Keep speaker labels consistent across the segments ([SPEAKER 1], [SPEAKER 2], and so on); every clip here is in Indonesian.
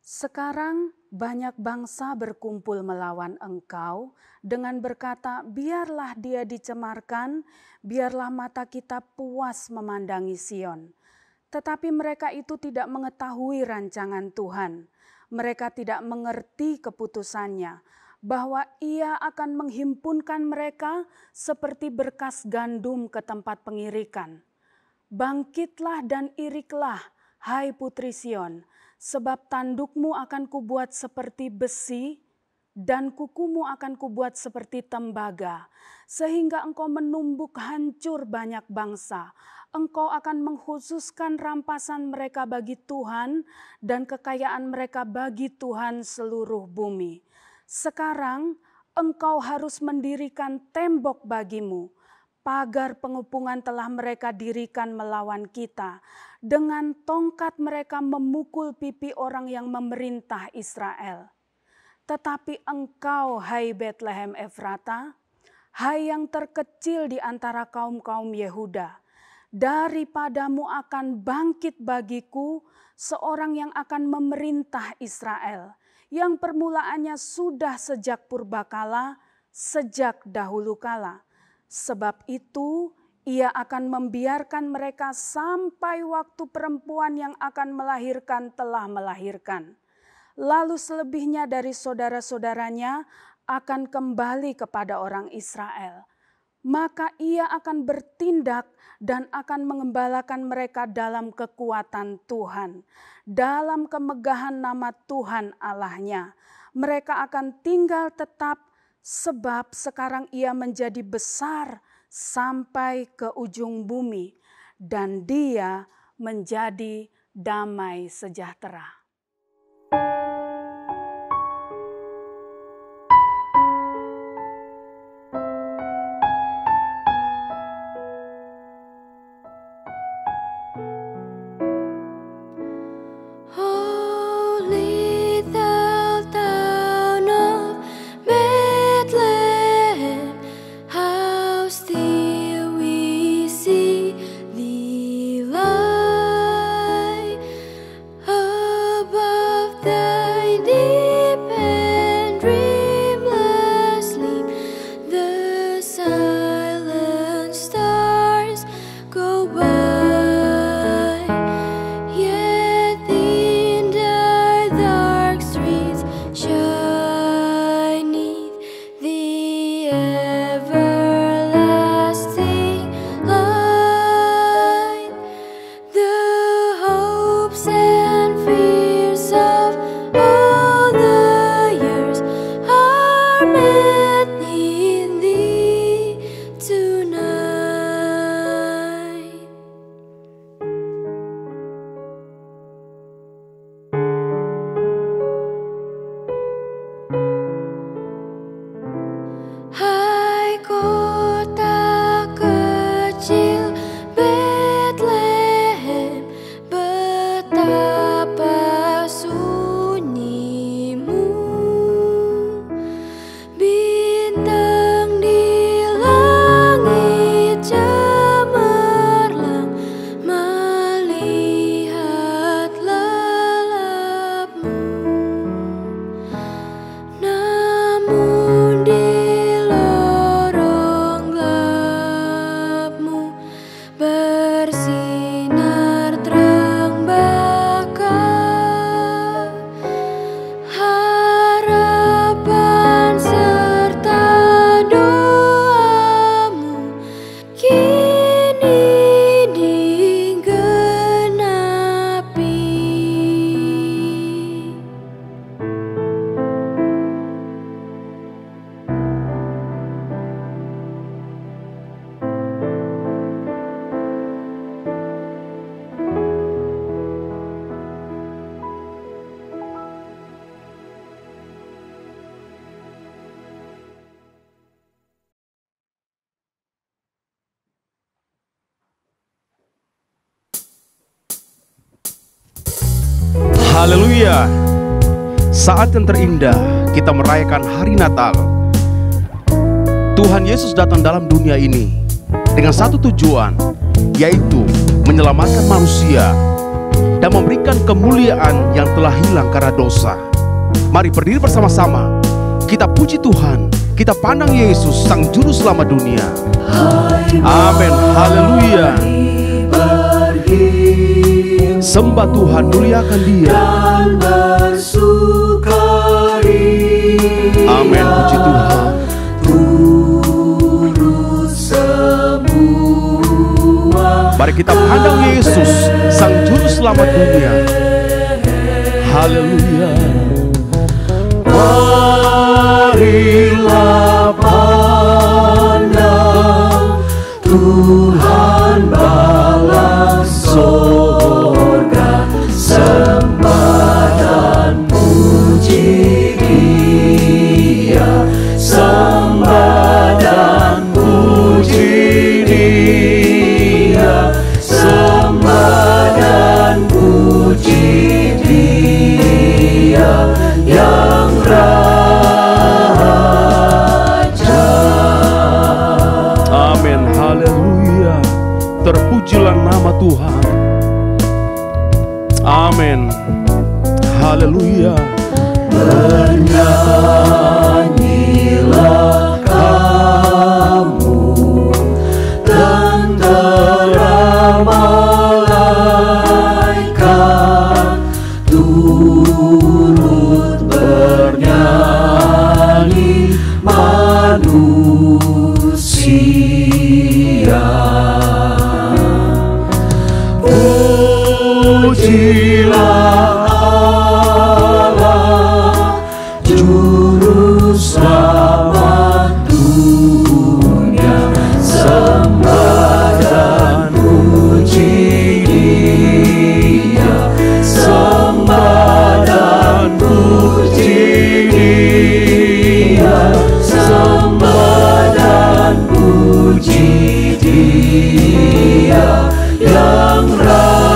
[SPEAKER 1] Sekarang banyak bangsa berkumpul melawan engkau dengan berkata, biarlah dia dicemarkan, biarlah mata kita puas memandangi Sion. Tetapi mereka itu tidak mengetahui rancangan Tuhan. Mereka tidak mengerti keputusannya, bahwa Ia akan menghimpunkan mereka seperti berkas gandum ke tempat pengirikan. Bangkitlah dan iriklah, hai putri Sion, sebab tandukmu akan kubuat seperti besi dan kukumu akan kubuat seperti tembaga, sehingga engkau menumbuk hancur banyak bangsa. Engkau akan mengkhususkan rampasan mereka bagi Tuhan dan kekayaan mereka bagi Tuhan seluruh bumi. Sekarang engkau harus mendirikan tembok bagimu. Pagar pengepungan telah mereka dirikan melawan kita. Dengan tongkat mereka memukul pipi orang yang memerintah Israel. Tetapi engkau, hai Betlehem Efrata, hai yang terkecil di antara kaum-kaum Yehuda, daripadamu akan bangkit bagiku seorang yang akan memerintah Israel, yang permulaannya sudah sejak purbakala, sejak dahulu kala. Sebab itu Ia akan membiarkan mereka sampai waktu perempuan yang akan melahirkan telah melahirkan. Lalu selebihnya dari saudara-saudaranya akan kembali kepada orang Israel. Maka Ia akan bertindak dan akan mengembalakan mereka dalam kekuatan Tuhan, dalam kemegahan nama Tuhan Allahnya. Mereka akan tinggal tetap, sebab sekarang Ia menjadi besar sampai ke ujung bumi, dan Dia menjadi damai sejahtera.
[SPEAKER 2] Haleluya. Saat yang terindah kita merayakan hari Natal. Tuhan Yesus datang dalam dunia ini dengan satu tujuan, yaitu menyelamatkan manusia dan memberikan kemuliaan yang telah hilang karena dosa. Mari berdiri bersama-sama, kita puji Tuhan, kita pandang Yesus, Sang Juru Selamat dunia. Amin, haleluya. Sembah Tuhan, muliakan Dia. Amin, puji Tuhan. Mari kita pandang Yesus, Sang Juru Selamat dunia. Haleluya.
[SPEAKER 3] Marilah pandang Tuhan bala sorga, sembah dan puji Dia, sembah dan puji Dia, sembah dan puji Dia yang Raja.
[SPEAKER 2] Amin, haleluya. Terpujilah nama Tuhan. Amin, haleluya.
[SPEAKER 3] Bernyanyilah kamu, tentara malaikat, turut bernyanyi manusia. Pujilah Allah, Juru Selamat dunia, sembah dan puji Dia, sembah dan puji Dia, sembah dan puji Dia yang Raja.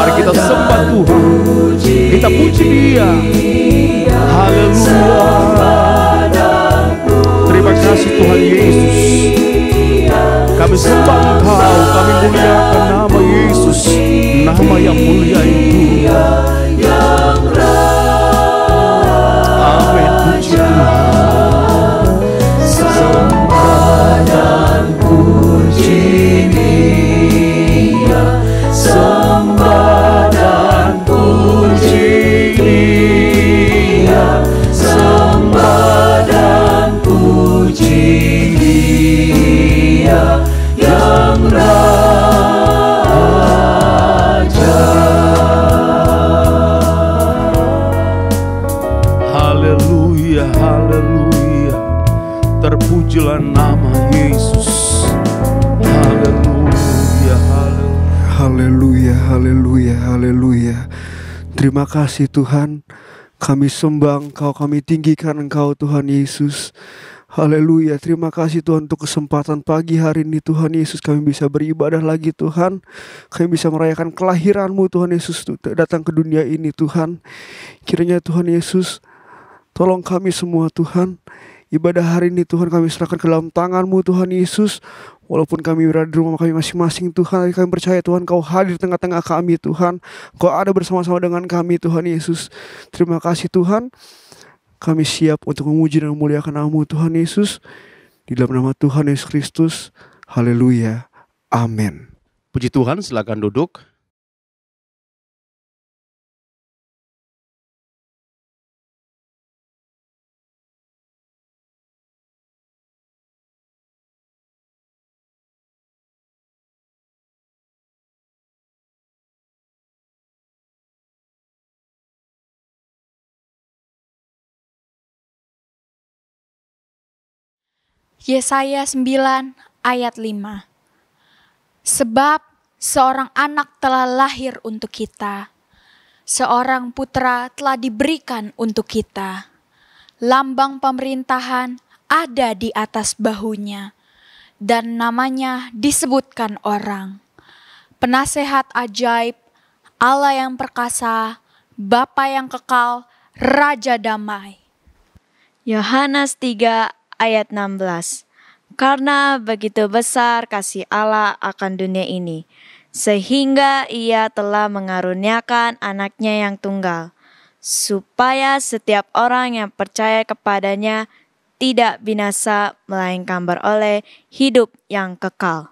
[SPEAKER 2] Mari kita sembah Tuhan, kita puji Dia. Haleluya. Terima kasih Tuhan Yesus. Kami sembah Engkau, kami muliakan nama Yesus, nama yang mulia itu. Amin, puji Tuhan.
[SPEAKER 3] Sembah dan puji Dia, sembah dan puji Dia, sembah dan puji Dia yang Raja.
[SPEAKER 2] Haleluya, haleluya. Terpujilah nama Yesus. Haleluya, haleluya.
[SPEAKER 4] Haleluya, haleluya, haleluya. Terima kasih Tuhan. Kami sembah Engkau, kami tinggikan Engkau Tuhan Yesus. Haleluya, terima kasih Tuhan untuk kesempatan pagi hari ini Tuhan Yesus. Kami bisa beribadah lagi Tuhan. Kami bisa merayakan kelahiran-Mu Tuhan Yesus, datang ke dunia ini Tuhan. Kiranya Tuhan Yesus, tolong kami semua Tuhan. Ibadah hari ini Tuhan kami serahkan ke dalam tangan-Mu Tuhan Yesus. Walaupun kami berada di rumah kami masing-masing Tuhan, kami percaya Tuhan Kau hadir di tengah-tengah kami Tuhan. Kau ada bersama-sama dengan kami Tuhan Yesus. Terima kasih Tuhan. Kami siap untuk memuji dan memuliakan nama-Mu Tuhan Yesus. Di dalam nama Tuhan Yesus Kristus. Haleluya. Amin.
[SPEAKER 2] Puji Tuhan, silakan duduk.
[SPEAKER 5] Yesaya 9 ayat 5. Sebab seorang anak telah lahir untuk kita, seorang putra telah diberikan untuk kita. Lambang pemerintahan ada di atas bahunya, dan namanya disebutkan orang. Penasehat ajaib, Allah yang perkasa, Bapa yang kekal, Raja damai.
[SPEAKER 6] Yohanes 3 ayat 16. Karena begitu besar kasih Allah akan dunia ini, sehingga Ia telah mengaruniakan anaknya yang tunggal, supaya setiap orang yang percaya kepadanya tidak binasa, melainkan beroleh hidup yang kekal.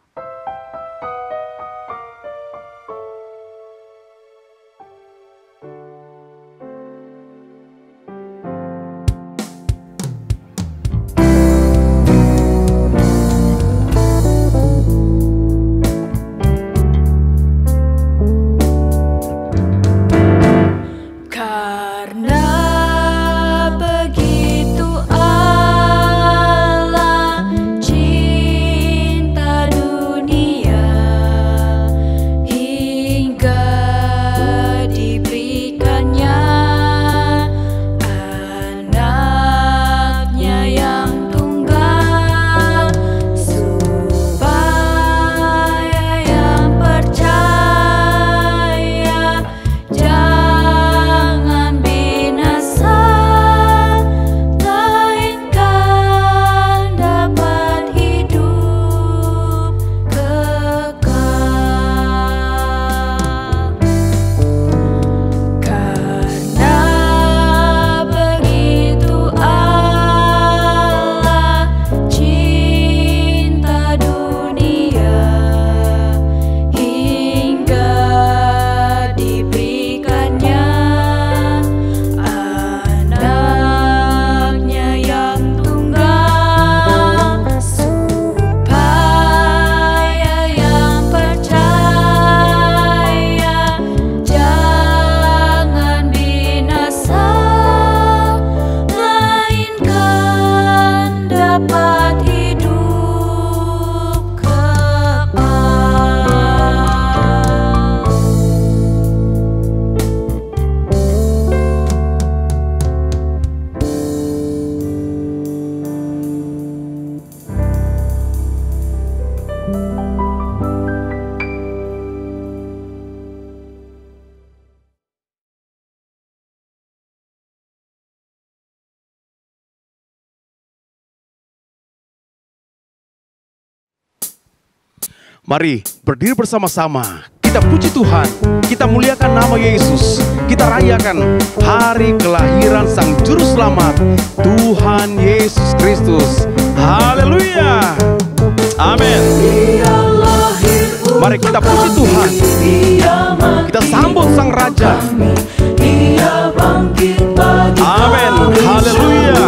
[SPEAKER 2] Mari berdiri bersama-sama, kita puji Tuhan, kita muliakan nama Yesus, kita rayakan hari kelahiran Sang Juru Selamat, Tuhan Yesus Kristus. Haleluya, amin. Mari kita puji Tuhan, kita sambut Sang Raja. Amin, haleluya.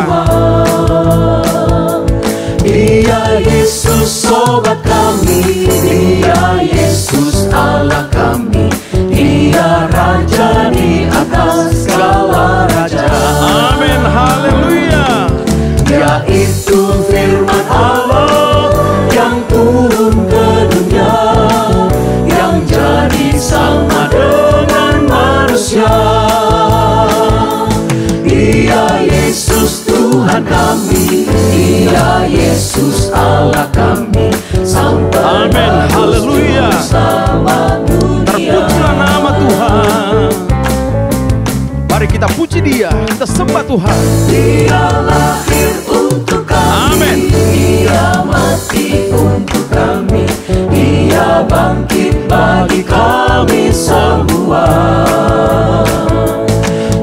[SPEAKER 3] Dia Yesus sobat kami, Dia Yesus Allah kami, Dia Raja di atas segala raja.
[SPEAKER 2] Amin, haleluya.
[SPEAKER 3] Dia itu firman Allah yang turun ke dunia, yang jadi sama dengan manusia. Dia Yesus Tuhan kami, Dia Yesus Allah kami, sampai
[SPEAKER 2] Amin, haleluya. Terpujilah nama Tuhan. Mari kita puji Dia, kita sembah Tuhan.
[SPEAKER 3] Dia lahir untuk kami,
[SPEAKER 2] Amin.
[SPEAKER 3] Dia mati untuk kami, Dia bangkit bagi kami semua.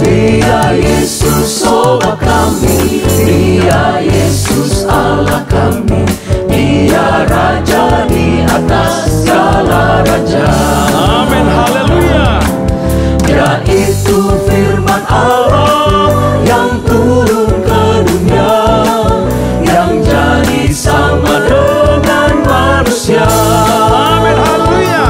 [SPEAKER 3] Dia Yesus sobat kami, Dia Yesus Allah kami, Dia Raja di atas segala raja.
[SPEAKER 2] Amin, haleluya.
[SPEAKER 3] Dia itu firman Allah yang turun ke dunia, yang jadi sama dengan manusia.
[SPEAKER 2] Amin, haleluya.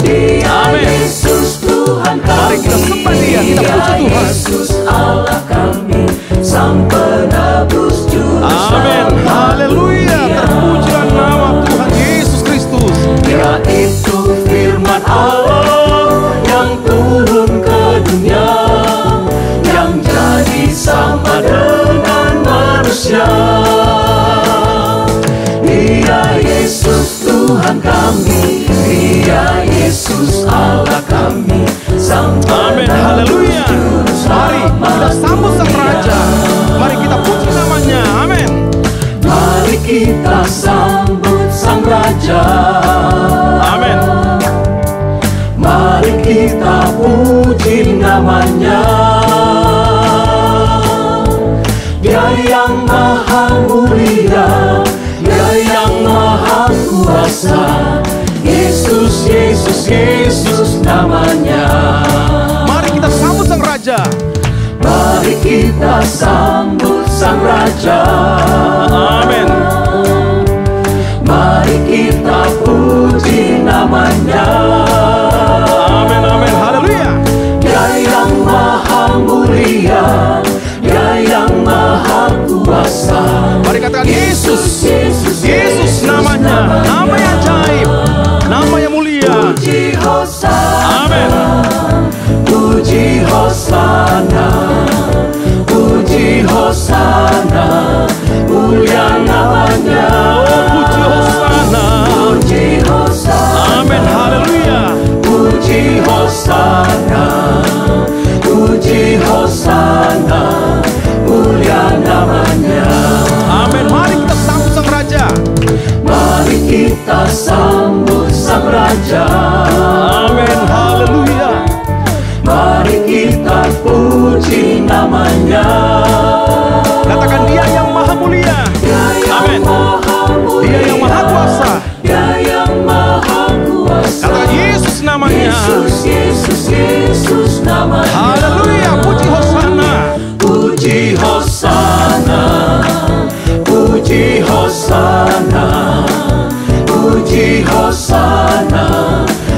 [SPEAKER 3] Dia
[SPEAKER 2] Amin.
[SPEAKER 3] Yesus Tuhan kami,
[SPEAKER 2] Mari kita sembah Dia, kita puji Tuhan.
[SPEAKER 3] Yesus Allah kami, Sang Penebus juru
[SPEAKER 2] Amin, haleluya. Terpujilah nama Tuhan Yesus Kristus.
[SPEAKER 3] Dia itu firman Allah yang turun ke dunia, yang jadi sama dengan manusia. Dia Yesus Tuhan kami, Dia Yesus Allah kami, Sang
[SPEAKER 2] Amin, haleluya. Mari kita sambut Sang Raja. Mari kita puji namanya. Amin.
[SPEAKER 3] Mari kita sambut Yesus namanya.
[SPEAKER 2] Mari kita sambut Sang Raja.
[SPEAKER 3] Mari kita sambut Sang Raja.
[SPEAKER 2] Amin.
[SPEAKER 3] Mari kita puji namanya.
[SPEAKER 2] Amin, amin, haleluya.
[SPEAKER 3] Dia yang maha mulia, Dia yang maha kuasa.
[SPEAKER 2] Mari katakan Yesus.
[SPEAKER 3] Yesus,
[SPEAKER 2] Yesus namanya, nama yang ajaib, nama yang mulia.
[SPEAKER 3] Puji Hosana,
[SPEAKER 2] Amin.
[SPEAKER 3] puji Hosana, puji Hosana, mulia namanya.
[SPEAKER 2] Puji Hosana.
[SPEAKER 3] Puji Hosana,
[SPEAKER 2] Amin, haleluya.
[SPEAKER 3] puji Hosana, puji Hosana, mulia namanya.
[SPEAKER 2] Amin. Mari kita sambut Sang Raja.
[SPEAKER 3] Mari kita sambut Sang Raja.
[SPEAKER 2] Amin, haleluya.
[SPEAKER 3] Mari kita puji namanya.
[SPEAKER 2] Katakan Dia yang maha mulia.
[SPEAKER 3] Dia yang
[SPEAKER 2] Amin.
[SPEAKER 3] maha mulia,
[SPEAKER 2] Dia yang maha kuasa.
[SPEAKER 3] Dia yang maha kuasa.
[SPEAKER 2] Katakan Yesus namanya.
[SPEAKER 3] Yesus, Yesus, Yesus namanya.
[SPEAKER 2] Haleluya, puji Hosana.
[SPEAKER 3] Puji Hosana, puji Hosana, puji Hosana,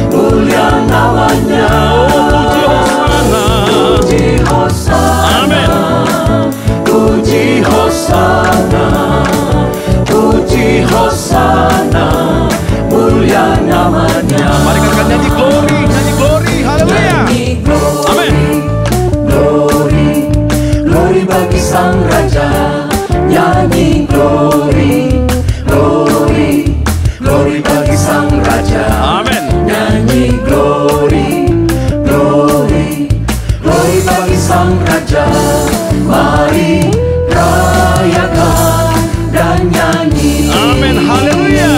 [SPEAKER 3] mulia namanya.
[SPEAKER 2] Puji Hosana.
[SPEAKER 3] Puji Hosana,
[SPEAKER 2] Amin.
[SPEAKER 3] puji Hosana, puji Hosana, mulia namanya.
[SPEAKER 2] Mari katakan nyanyi glory, haleluya.
[SPEAKER 3] Nyanyi glory,
[SPEAKER 2] Amin.
[SPEAKER 3] glory, glory bagi Sang Raja. Nyanyi glory, glory, glory bagi Sang Raja.
[SPEAKER 2] Amin.
[SPEAKER 3] Nyanyi glory, glory, glory bagi Sang Raja. Mari rayakan dan nyanyi.
[SPEAKER 2] Amin, haleluya.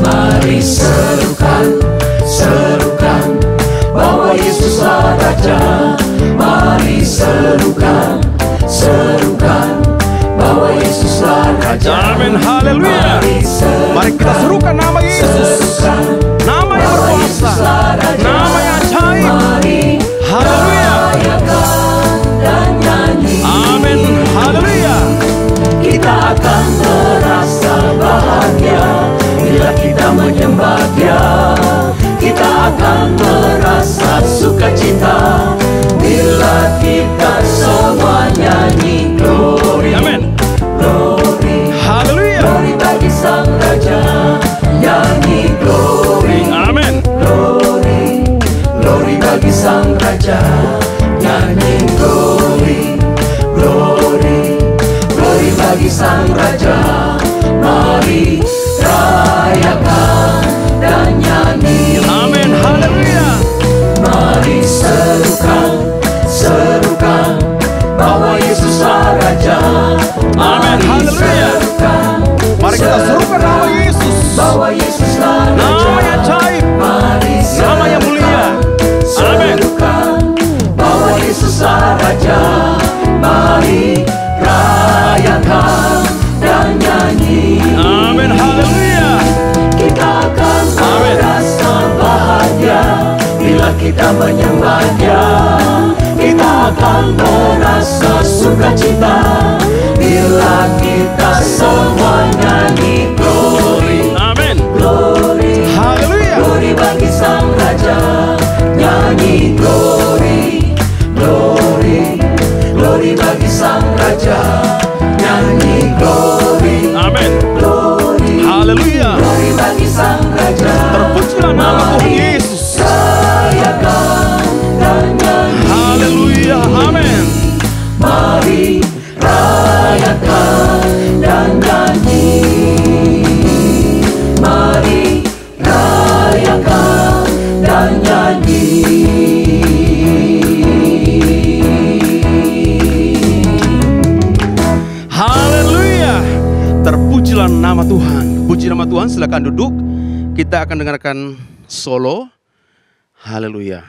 [SPEAKER 3] Mari serukan, serukan, bahwa Yesuslah Raja. Mari serukan, serukan, bahwa Yesuslah Raja.
[SPEAKER 2] Amin, haleluya. Mari kita serukan nama Yesus, nama yang berkuasa, nama yang ajaib.
[SPEAKER 3] Mari
[SPEAKER 2] Haleluya.
[SPEAKER 3] rayakan dan nyanyi.
[SPEAKER 2] Amin, haleluya.
[SPEAKER 3] Kita akan merasa bahagia bila kita menyembah Dia. Kita akan merasa sukacita bila kita semua nyanyi glory.
[SPEAKER 2] Amin.
[SPEAKER 3] Glory,
[SPEAKER 2] Haleluya.
[SPEAKER 3] glory bagi Sang Raja. Nyanyi glory,
[SPEAKER 2] Amin.
[SPEAKER 3] glory, glory bagi Sang Raja. Nyanyi glory, glory, glory bagi Sang Raja. Mari rayakan dan nyanyi.
[SPEAKER 2] Amin, haleluya.
[SPEAKER 3] Mari serukan, serukan, bahwa Yesuslah Raja.
[SPEAKER 2] Amin, haleluya.
[SPEAKER 3] Serukan,
[SPEAKER 2] Mari kita serukan nama Yesus,
[SPEAKER 3] bahwa Yesuslah Raja.
[SPEAKER 2] nama yang ajaib,
[SPEAKER 3] Mari
[SPEAKER 2] nama yang mulia. Amin.
[SPEAKER 3] serukan, bahwa Yesuslah Raja. Mari rayakan dan nyanyi.
[SPEAKER 2] Amin, haleluya.
[SPEAKER 3] Kita akan
[SPEAKER 2] Amin.
[SPEAKER 3] merasa bahagia bila kita menyembah Dia. Kita akan merasa sukacita bila kita semua nyanyi glory,
[SPEAKER 2] Amin,
[SPEAKER 3] glory,
[SPEAKER 2] haleluya.
[SPEAKER 3] glory bagi Sang Raja. Nyanyi glory, glory, glory bagi Sang Raja. Nyanyi glory,
[SPEAKER 2] Amin,
[SPEAKER 3] glory,
[SPEAKER 2] haleluya.
[SPEAKER 3] glory bagi Sang Raja.
[SPEAKER 2] Terpujilah nama Tuhan Yesus.
[SPEAKER 3] Rayakan dan nyanyi.
[SPEAKER 2] Haleluya, amin.
[SPEAKER 3] Mari rayakan dan nyanyi. Mari rayakan dan nyanyi.
[SPEAKER 2] Haleluya. Terpujilah nama Tuhan. Puji nama Tuhan, silakan duduk. Kita akan dengarkan solo. Haleluya.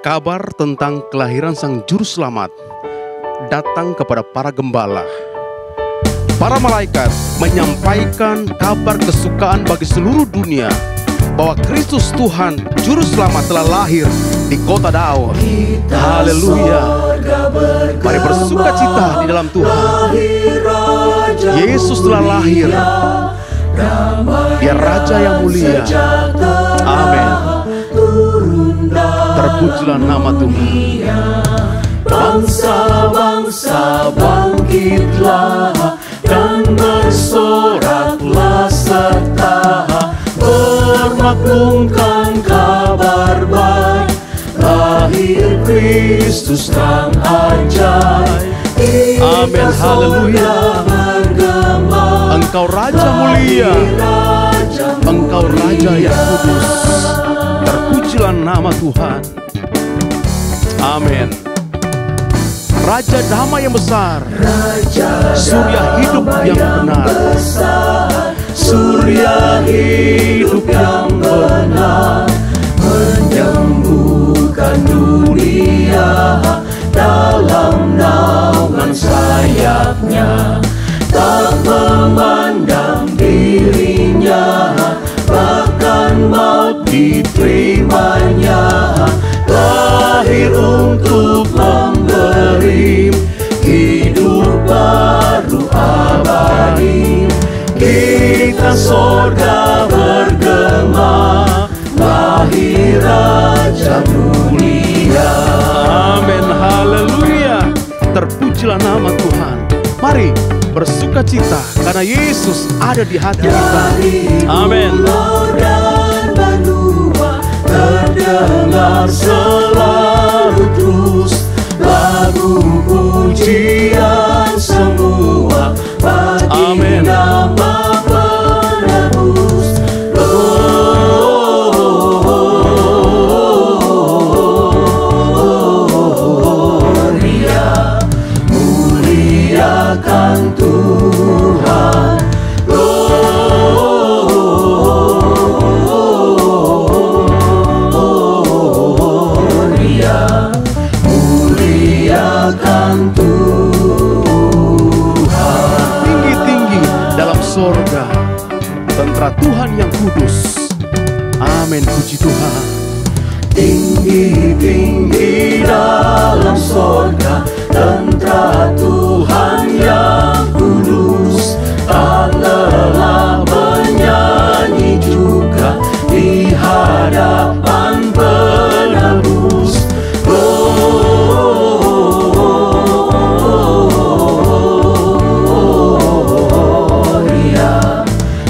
[SPEAKER 2] kabar tentang kelahiran Sang Juru Selamat datang kepada para gembala. Para malaikat menyampaikan kabar kesukaan bagi seluruh dunia bahwa Kristus Tuhan Juru Selamat telah lahir di kota Daud. Haleluya. Mari bersuka cita di dalam Tuhan. Yesus telah lahir. Dia Raja yang mulia. Amin. Terpujilah nama Tuhan.
[SPEAKER 3] Bangsa-bangsa bangkitlah dan bersoraklah serta bermaklumkan kabar baik. Lahir Kristus terang ajaib.
[SPEAKER 2] Amin, haleluya. Engkau Raja mulia, Engkau Raja yang kudus. Terpujilah nama Tuhan. Amin. Raja damai yang besar, surya hidup yang benar,
[SPEAKER 3] surya hidup yang benar, menyembuhkan dunia dalam naungan sayapnya. Tak memandang dirinya, bahkan maut diterimanya. Lahir untuk memberi hidup baru abadi. Kita sorga bergema, lahir Raja mulia.
[SPEAKER 2] Amin, haleluya. Terpujilah nama Tuhan. Mari bersuka cita karena Yesus ada di hati kita. Amin.
[SPEAKER 3] Dan benua terdengar selalu terus lagu pujian semua bagi nama penebus. Gloria, muliakan Tuhan. Gloria, muliakan Tuhan.
[SPEAKER 2] Tinggi-tinggi dalam sorga, tentara Tuhan yang kudus. Amin, puji Tuhan.
[SPEAKER 3] Tinggi-tinggi dalam sorga, tentara Tuhan yang kudus. Tak lelah menyanyi juga di hadapan penebus. Gloria,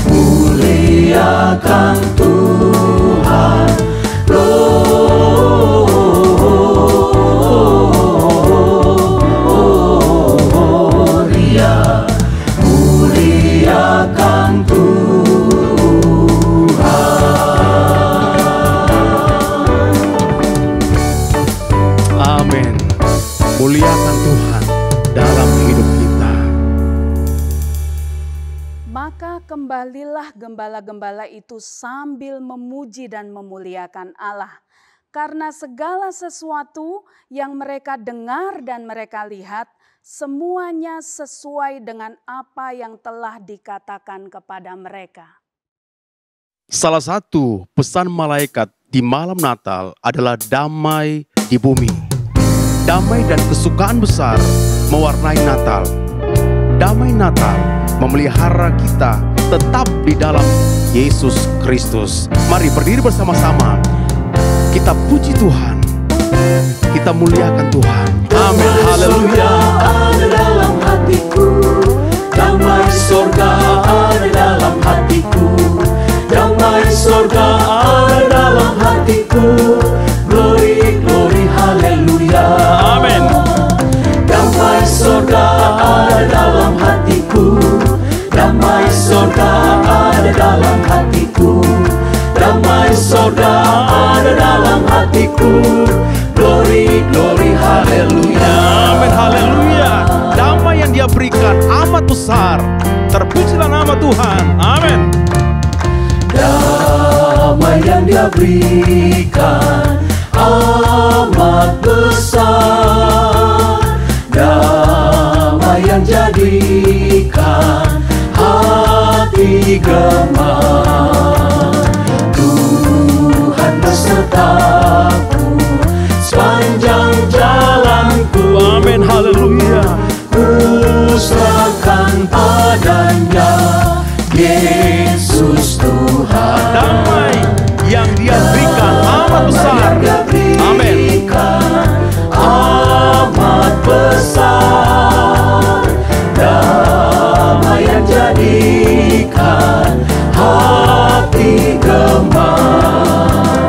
[SPEAKER 3] muliakan Tuhan. Gloria, muliakan Tuhan.
[SPEAKER 2] Amin. Muliakan Tuhan dalam hidup kita.
[SPEAKER 1] Maka kembalilah gembala-gembala itu sambil memuji dan memuliakan Allah. Karena segala sesuatu yang mereka dengar dan mereka lihat, semuanya sesuai dengan apa yang telah dikatakan kepada mereka.
[SPEAKER 2] Salah satu pesan malaikat di malam Natal adalah damai di bumi. Damai dan kesukaan besar mewarnai Natal. Damai Natal memelihara kita tetap di dalam Yesus Kristus. Mari berdiri bersama-sama. Kita puji Tuhan. Kita muliakan Tuhan. Amin. Haleluya.
[SPEAKER 3] Ada dalam hatiku, damai sorga ada dalam hatiku, damai sorga ada dalam hatiku. Glory, glory, haleluya.
[SPEAKER 2] Amin.
[SPEAKER 3] Damai sorga ada dalam hatiku, damai sorga ada dalam hatiku, damai sorga ada dalam hatiku. Glory, glory, haleluya.
[SPEAKER 2] Amin. Haleluya. Damai yang Dia berikan amat besar. Terpujilah nama Tuhan. Amin.
[SPEAKER 3] Damai yang Dia berikan amat gema. Tuhan besertaku sepanjang jalanku.
[SPEAKER 2] Amin, haleluya.
[SPEAKER 3] Ku serahkan padanya, Yesus Tuhan.
[SPEAKER 2] Damai yang Dia berikan amat besar. Amin.
[SPEAKER 3] Amat besar, damai yang jadikan hati gemar.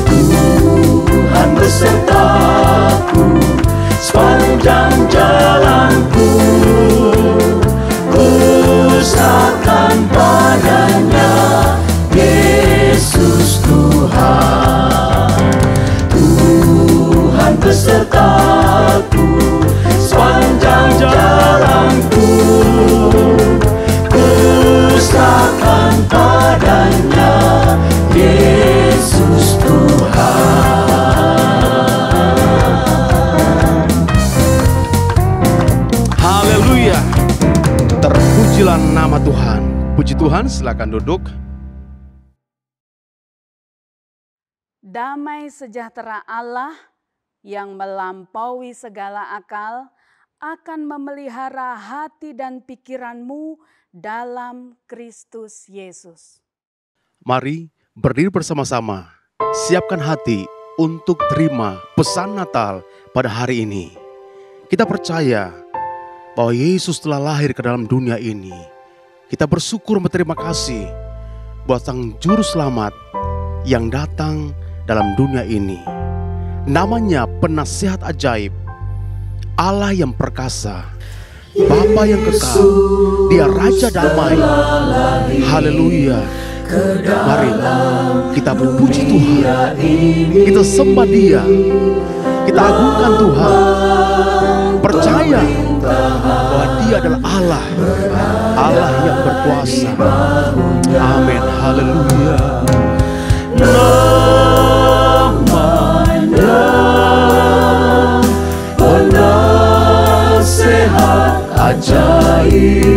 [SPEAKER 3] Tuhan besertaku sepanjang jalanku. Ku serahkan padanya, Yesus Tuhan. Tuhan besertaku sepanjang jalanku. Ku serahkan padanya, Yesus Tuhan.
[SPEAKER 2] Haleluya. Terpujilah nama Tuhan. Puji Tuhan, silakan duduk.
[SPEAKER 1] Damai sejahtera Allah yang melampaui segala akal akan memelihara hati dan pikiranmu dalam Kristus Yesus.
[SPEAKER 2] Mari berdiri bersama-sama. Siapkan hati untuk terima pesan Natal pada hari ini. Kita percaya bahwa Yesus telah lahir ke dalam dunia ini. Kita bersyukur berterima kasih buat Sang Juru Selamat yang datang dalam dunia ini. Namanya Penasihat Ajaib, Allah yang perkasa, Bapa yang kekal, Dia Raja Damai. Haleluya. Mari kita puji Tuhan, kita sembah Dia, kita agungkan Tuhan. Percaya bahwa Dia adalah Allah, Allah yang berkuasa. Amin. Haleluya.
[SPEAKER 3] Penasehat ajaib,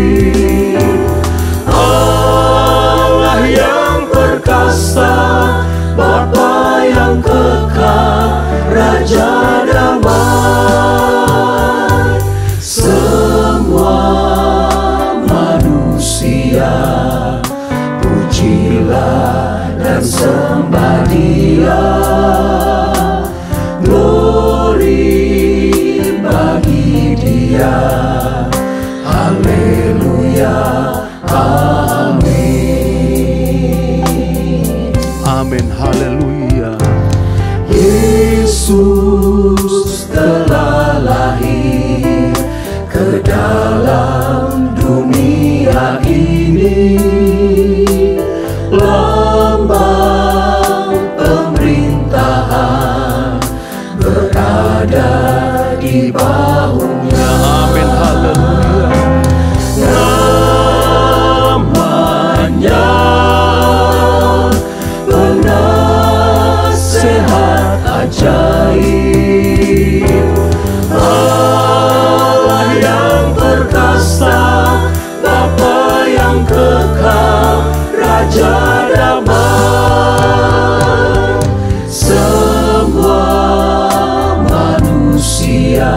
[SPEAKER 3] Allah yang perkasa, Bapa yang kekal, Raja damai. Semua manusia pujilah dan sembah Dia. Glory bagi Dia. Haleluya. Amin.
[SPEAKER 2] Amin. Haleluya.
[SPEAKER 3] Yesus telah lahir ke dalam dunia ini. Lambang pemerintahan berada di bahunya.
[SPEAKER 2] Amin. Haleluya.
[SPEAKER 3] Namanya Penasehat ajaib, Allah yang perkasa, Bapa yang kekal, Raja damai. Semua manusia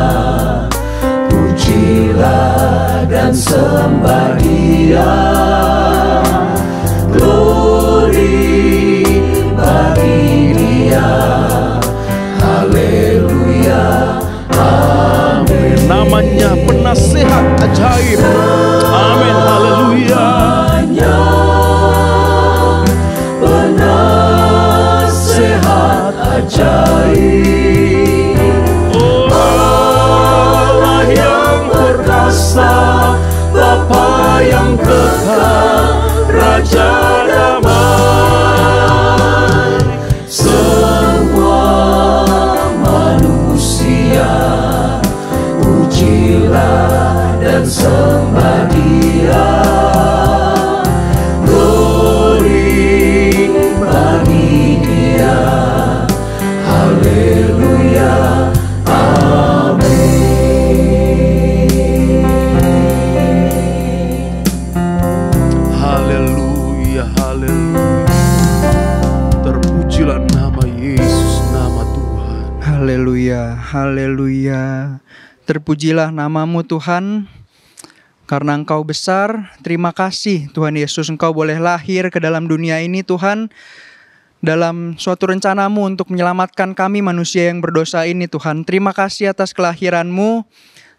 [SPEAKER 3] pujilah dan sembah Dia. Glory bagi Dia. Haleluya. Amin.
[SPEAKER 2] Namanya Penasihat Ajaib. Amin. Haleluya.
[SPEAKER 3] Penasehat ajaib, Allah yang perkasa, Bapa yang kekal,
[SPEAKER 2] Haleluya. Terpujilah nama Yesus, nama Tuhan.
[SPEAKER 7] Haleluya, haleluya. Terpujilah namamu Tuhan, karena Engkau besar. Terima kasih Tuhan Yesus, Engkau boleh lahir ke dalam dunia ini Tuhan, dalam suatu rencanamu untuk menyelamatkan kami manusia yang berdosa ini Tuhan. Terima kasih atas kelahiran-Mu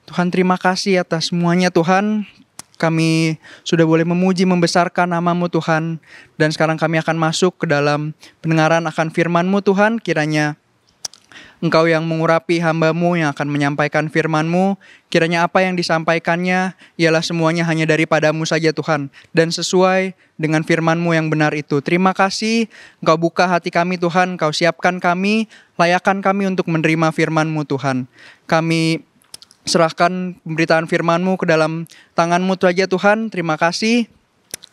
[SPEAKER 7] Tuhan, terima kasih atas semuanya Tuhan. Kami sudah boleh memuji, membesarkan nama-Mu Tuhan. Dan sekarang kami akan masuk ke dalam pendengaran akan firman-Mu Tuhan. Kiranya Engkau yang mengurapi hamba-Mu yang akan menyampaikan firman-Mu. Kiranya apa yang disampaikannya ialah semuanya hanya daripada-Mu saja Tuhan. Dan sesuai dengan firman-Mu yang benar itu. Terima kasih Engkau buka hati kami Tuhan. Engkau siapkan kami, layakkan kami untuk menerima firman-Mu Tuhan. Kami serahkan pemberitaan firman-Mu ke dalam tangan-Mu saja Tuhan. Terima kasih.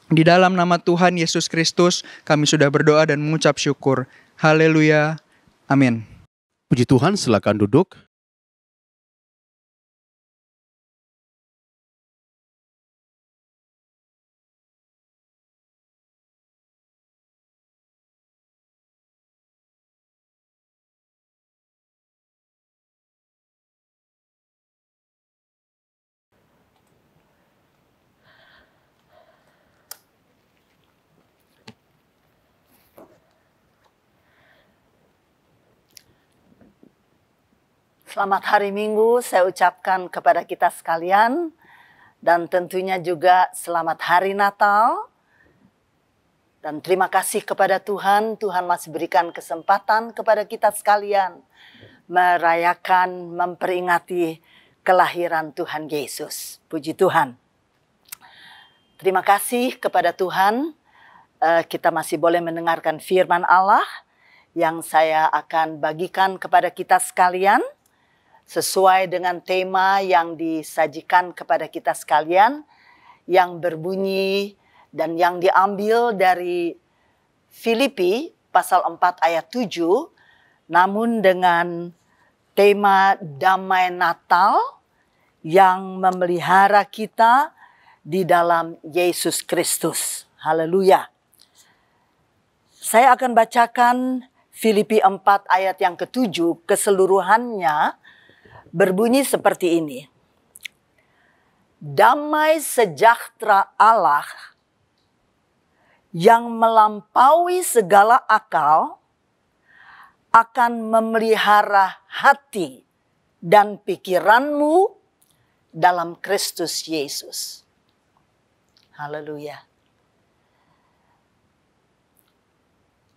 [SPEAKER 7] Di dalam nama Tuhan Yesus Kristus kami sudah berdoa dan mengucap syukur. Haleluya. Amin.
[SPEAKER 2] Puji Tuhan, silakan duduk.
[SPEAKER 8] Selamat hari Minggu saya ucapkan kepada kita sekalian, dan tentunya juga selamat hari Natal. Dan terima kasih kepada Tuhan, Tuhan masih berikan kesempatan kepada kita sekalian merayakan, memperingati kelahiran Tuhan Yesus. Puji Tuhan. Terima kasih kepada Tuhan, kita masih boleh mendengarkan firman Allah yang saya akan bagikan kepada kita sekalian. Sesuai dengan tema yang disajikan kepada kita sekalian, yang berbunyi dan yang diambil dari Filipi pasal 4 ayat 7, namun dengan tema damai Natal yang memelihara kita di dalam Yesus Kristus. Haleluya. Saya akan bacakan Filipi 4 ayat yang ke-7 keseluruhannya. Berbunyi seperti ini. Damai sejahtera Allah yang melampaui segala akal akan memelihara hati dan pikiranmu dalam Kristus Yesus. Haleluya.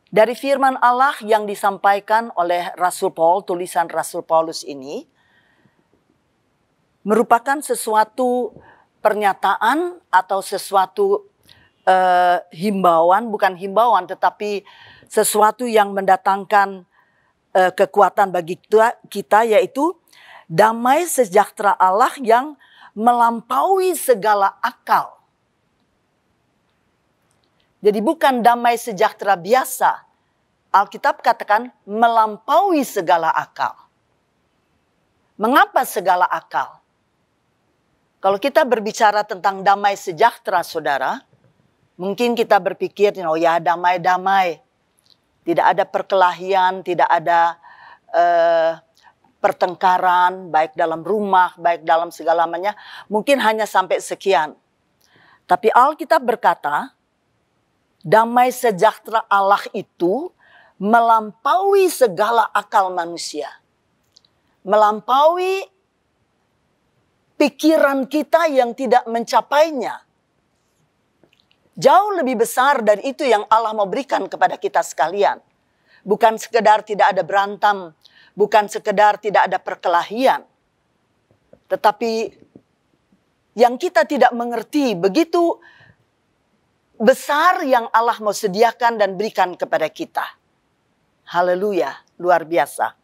[SPEAKER 8] Dari firman Allah yang disampaikan oleh Rasul Paul, tulisan Rasul Paulus ini, merupakan sesuatu pernyataan atau sesuatu himbauan, bukan himbauan tetapi sesuatu yang mendatangkan kekuatan bagi kita, yaitu damai sejahtera Allah yang melampaui segala akal. Jadi bukan damai sejahtera biasa. Alkitab katakan melampaui segala akal. Mengapa segala akal? Kalau kita berbicara tentang damai sejahtera, saudara, mungkin kita berpikir, oh ya damai-damai. Tidak ada perkelahian, tidak ada pertengkaran, baik dalam rumah, baik dalam segalanya. Mungkin hanya sampai sekian. Tapi Alkitab berkata, damai sejahtera Allah itu melampaui segala akal manusia. Melampaui pikiran kita yang tidak mencapainya. Jauh lebih besar dari itu yang Allah mau berikan kepada kita sekalian. Bukan sekedar tidak ada berantem, bukan sekedar tidak ada perkelahian. Tetapi yang kita tidak mengerti, begitu besar yang Allah mau sediakan dan berikan kepada kita. Haleluya, luar biasa.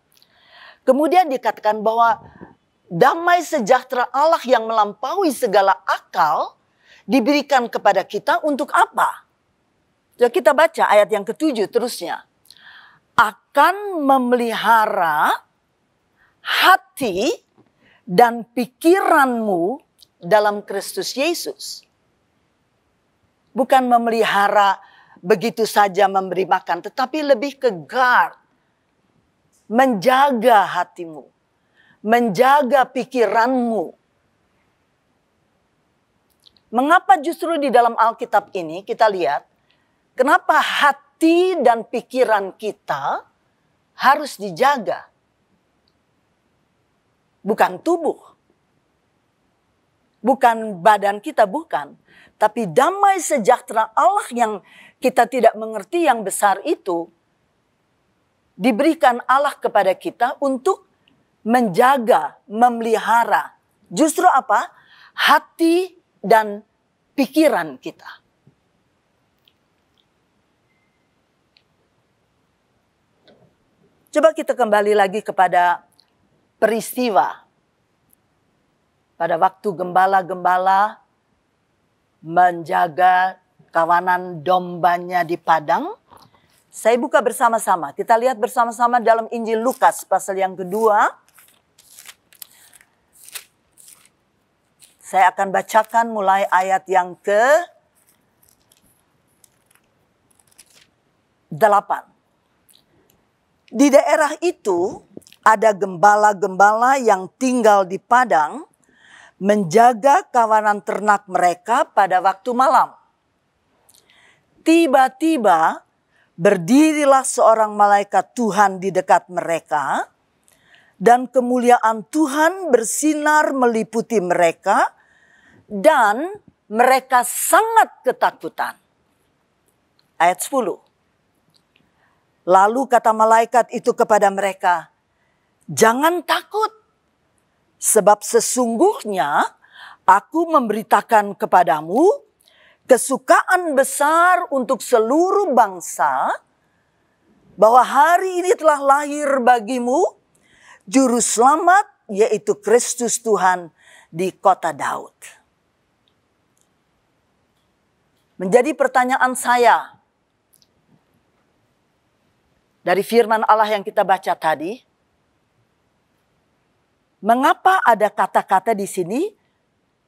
[SPEAKER 8] Kemudian dikatakan bahwa damai sejahtera Allah yang melampaui segala akal diberikan kepada kita untuk apa? Jadi kita baca ayat yang ke-7 terusnya. Akan memelihara hati dan pikiranmu dalam Kristus Yesus. Bukan memelihara begitu saja memberi makan, tetapi lebih ke guard, menjaga hatimu, menjaga pikiranmu. Mengapa justru di dalam Alkitab ini kita lihat, kenapa hati dan pikiran kita harus dijaga? Bukan tubuh, bukan badan kita, bukan. Tapi damai sejahtera Allah yang kita tidak mengerti yang besar itu, diberikan Allah kepada kita untuk menjaga, memelihara. Justru apa? Hati dan pikiran kita. Coba kita kembali lagi kepada peristiwa pada waktu gembala-gembala menjaga kawanan dombanya di padang. Saya buka bersama-sama. Kita lihat bersama-sama dalam Injil Lukas pasal yang kedua. Saya akan bacakan mulai ayat yang ke-8. Di daerah itu ada gembala-gembala yang tinggal di padang, menjaga kawanan ternak mereka pada waktu malam. Tiba-tiba berdirilah seorang malaikat Tuhan di dekat mereka, dan kemuliaan Tuhan bersinar meliputi mereka, dan mereka sangat ketakutan. Ayat 10. Lalu kata malaikat itu kepada mereka, "Jangan takut, sebab sesungguhnya aku memberitakan kepadamu kesukaan besar untuk seluruh bangsa, bahwa hari ini telah lahir bagimu Juru Selamat, yaitu Kristus Tuhan di kota Daud." Menjadi pertanyaan saya dari firman Allah yang kita baca tadi, mengapa ada kata-kata di sini,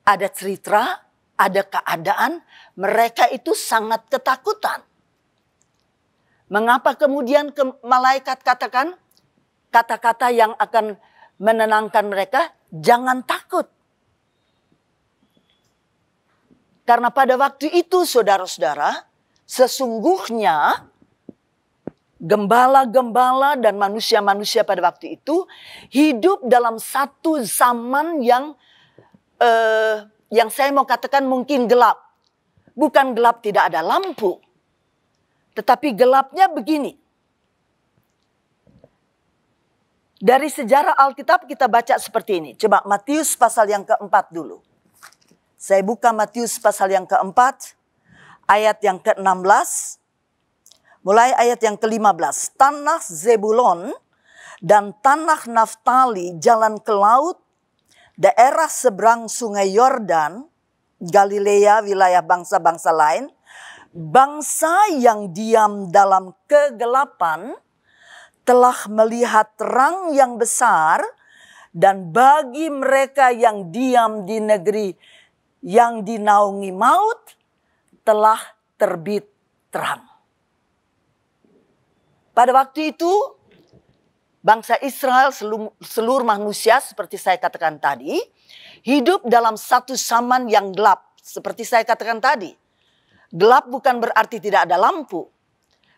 [SPEAKER 8] ada cerita, ada keadaan, mereka itu sangat ketakutan. Mengapa kemudian malaikat katakan kata-kata yang akan menenangkan mereka, jangan takut. Karena pada waktu itu saudara-saudara, sesungguhnya gembala-gembala dan manusia-manusia pada waktu itu hidup dalam satu zaman yang saya mau katakan mungkin gelap. Bukan gelap tidak ada lampu. Tetapi gelapnya begini. Dari sejarah Alkitab kita baca seperti ini. Coba Matius pasal yang keempat dulu. Saya buka Matius pasal yang keempat, ayat yang ke-16. Mulai ayat yang ke-15. Tanah Zebulon dan tanah Naftali, jalan ke laut, daerah seberang sungai Yordan, Galilea, wilayah bangsa-bangsa lain, bangsa yang diam dalam kegelapan, telah melihat terang yang besar, dan bagi mereka yang diam di negeri yang dinaungi maut, telah terbit terang. Pada waktu itu, bangsa Israel, seluruh manusia seperti saya katakan tadi, hidup dalam satu zaman yang gelap. Seperti saya katakan tadi, gelap bukan berarti tidak ada lampu.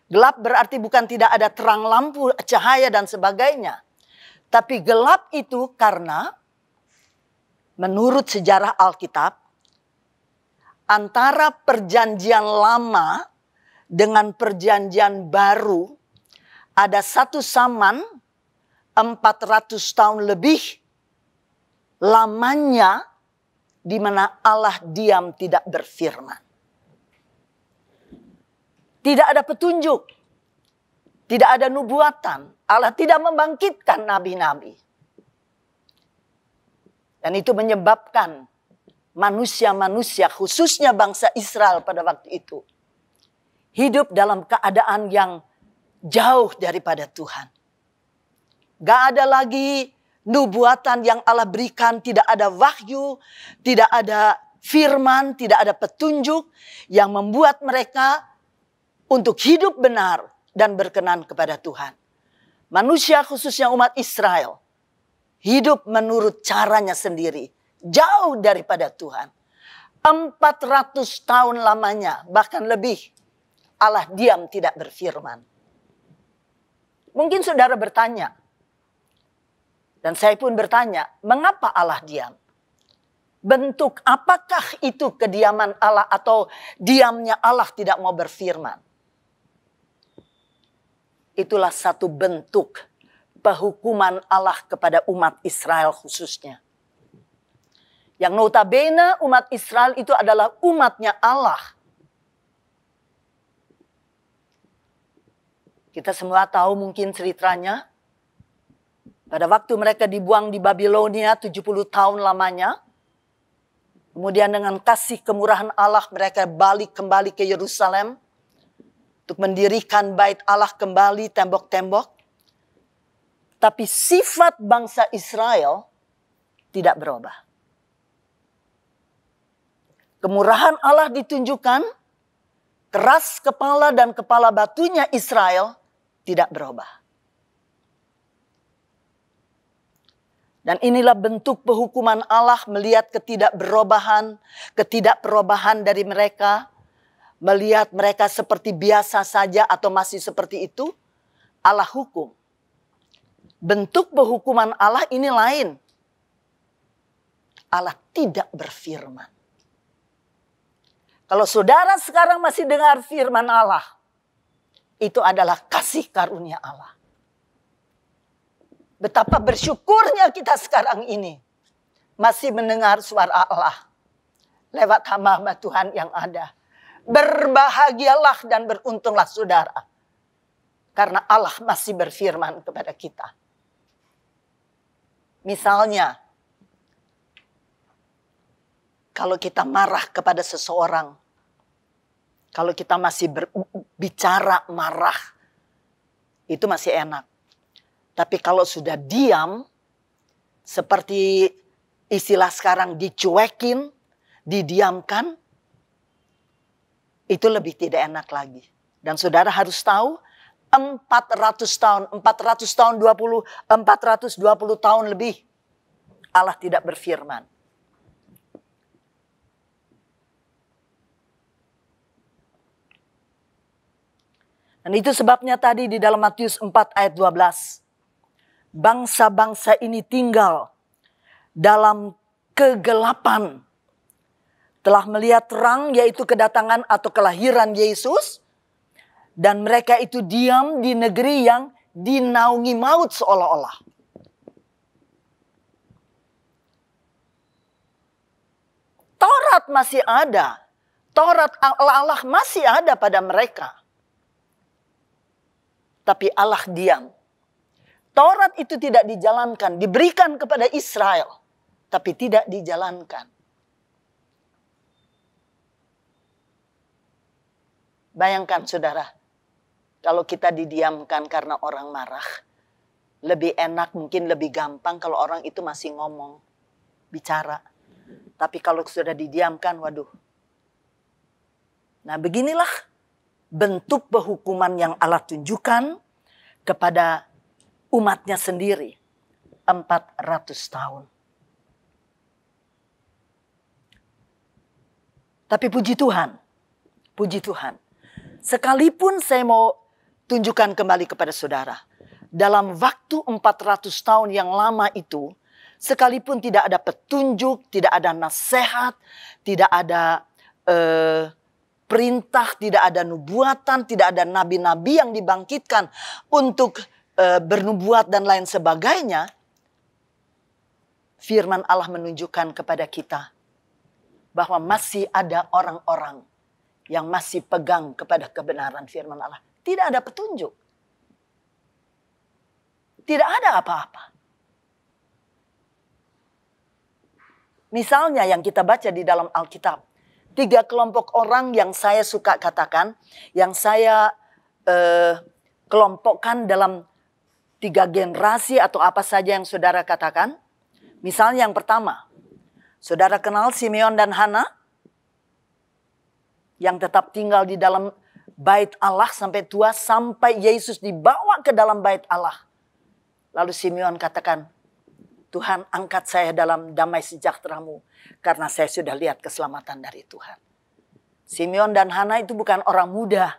[SPEAKER 8] Gelap berarti bukan tidak ada terang lampu, cahaya dan sebagainya. Tapi gelap itu karena menurut sejarah Alkitab, antara perjanjian lama dengan perjanjian baru ada satu zaman 400 tahun lebih lamanya di mana Allah diam tidak berfirman. Tidak ada petunjuk, tidak ada nubuatan. Allah tidak membangkitkan nabi-nabi. Dan itu menyebabkan manusia-manusia, khususnya bangsa Israel pada waktu itu, hidup dalam keadaan yang jauh daripada Tuhan. Gak ada lagi nubuatan yang Allah berikan, tidak ada wahyu, tidak ada firman, tidak ada petunjuk yang membuat mereka untuk hidup benar dan berkenan kepada Tuhan. Manusia khususnya umat Israel hidup menurut caranya sendiri, jauh daripada Tuhan. 400 tahun lamanya, bahkan lebih, Allah diam tidak berfirman. Mungkin saudara bertanya, dan saya pun bertanya, mengapa Allah diam? Bentuk apakah itu kediaman Allah atau diamnya Allah tidak mau berfirman? Itulah satu bentuk penghukuman Allah kepada umat Israel khususnya. Yang notabene umat Israel itu adalah umatnya Allah. Kita semua tahu mungkin ceritanya. Pada waktu mereka dibuang di Babilonia 70 tahun lamanya. Kemudian dengan kasih kemurahan Allah mereka balik kembali ke Yerusalem. Untuk mendirikan bait Allah kembali, tembok-tembok. Tapi sifat bangsa Israel tidak berubah. Kemurahan Allah ditunjukkan, keras kepala dan kepala batunya Israel tidak berubah. Dan inilah bentuk penghukuman Allah melihat ketidakperubahan dari mereka. Melihat mereka seperti biasa saja atau masih seperti itu. Allah hukum. Bentuk penghukuman Allah ini lain. Allah tidak berfirman. Kalau saudara sekarang masih dengar firman Allah. Itu adalah kasih karunia Allah. Betapa bersyukurnya kita sekarang ini masih mendengar suara Allah lewat hamba-hamba Tuhan yang ada. Berbahagialah dan beruntunglah saudara. Karena Allah masih berfirman kepada kita. Misalnya, kalau kita marah kepada seseorang, kalau kita masih berbicara marah, itu masih enak. Tapi kalau sudah diam, seperti istilah sekarang dicuekin, didiamkan, itu lebih tidak enak lagi. Dan saudara harus tahu, 400 tahun 420 tahun lebih, Allah tidak berfirman. Dan itu sebabnya tadi di dalam Matius 4 ayat 12. Bangsa-bangsa ini tinggal dalam kegelapan. Telah melihat terang, yaitu kedatangan atau kelahiran Yesus. Dan mereka itu diam di negeri yang dinaungi maut seolah-olah. Taurat masih ada. Taurat Allah masih ada pada mereka. Tapi Allah diam. Taurat itu tidak dijalankan, diberikan kepada Israel, tapi tidak dijalankan. Bayangkan saudara, kalau kita didiamkan karena orang marah, lebih enak, mungkin lebih gampang kalau orang itu masih ngomong, bicara. Tapi kalau sudah didiamkan, waduh. Nah beginilah bentuk penghukuman yang Allah tunjukkan kepada umatnya sendiri 400 tahun. Tapi puji Tuhan. Sekalipun saya mau tunjukkan kembali kepada saudara. Dalam waktu 400 tahun yang lama itu, sekalipun tidak ada petunjuk, tidak ada nasihat, tidak ada perintah, tidak ada nubuatan, tidak ada nabi-nabi yang dibangkitkan untuk bernubuat dan lain sebagainya, firman Allah menunjukkan kepada kita bahwa masih ada orang-orang yang masih pegang kepada kebenaran firman Allah. Tidak ada petunjuk. Tidak ada apa-apa. Misalnya yang kita baca di dalam Alkitab. 3 kelompok orang yang saya suka katakan, yang saya kelompokkan dalam 3 generasi atau apa saja yang saudara katakan. Misalnya yang pertama, saudara kenal Simeon dan Hana yang tetap tinggal di dalam bait Allah sampai tua, sampai Yesus dibawa ke dalam bait Allah. Lalu Simeon katakan, Tuhan angkat saya dalam damai sejahtera-Mu, karena saya sudah lihat keselamatan dari Tuhan. Simeon dan Hana itu bukan orang muda.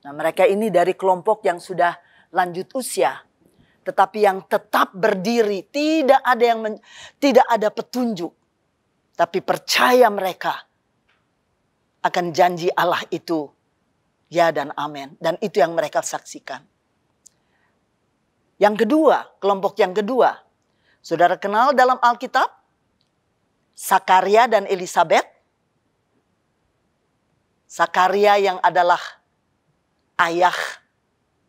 [SPEAKER 8] Nah, mereka ini dari kelompok yang sudah lanjut usia, tetapi yang tetap berdiri, tidak ada petunjuk, tapi percaya mereka akan janji Allah itu ya dan amin, dan itu yang mereka saksikan. Yang kedua, kelompok yang kedua, saudara kenal dalam Alkitab Sakaria dan Elisabet. Sakaria yang adalah ayah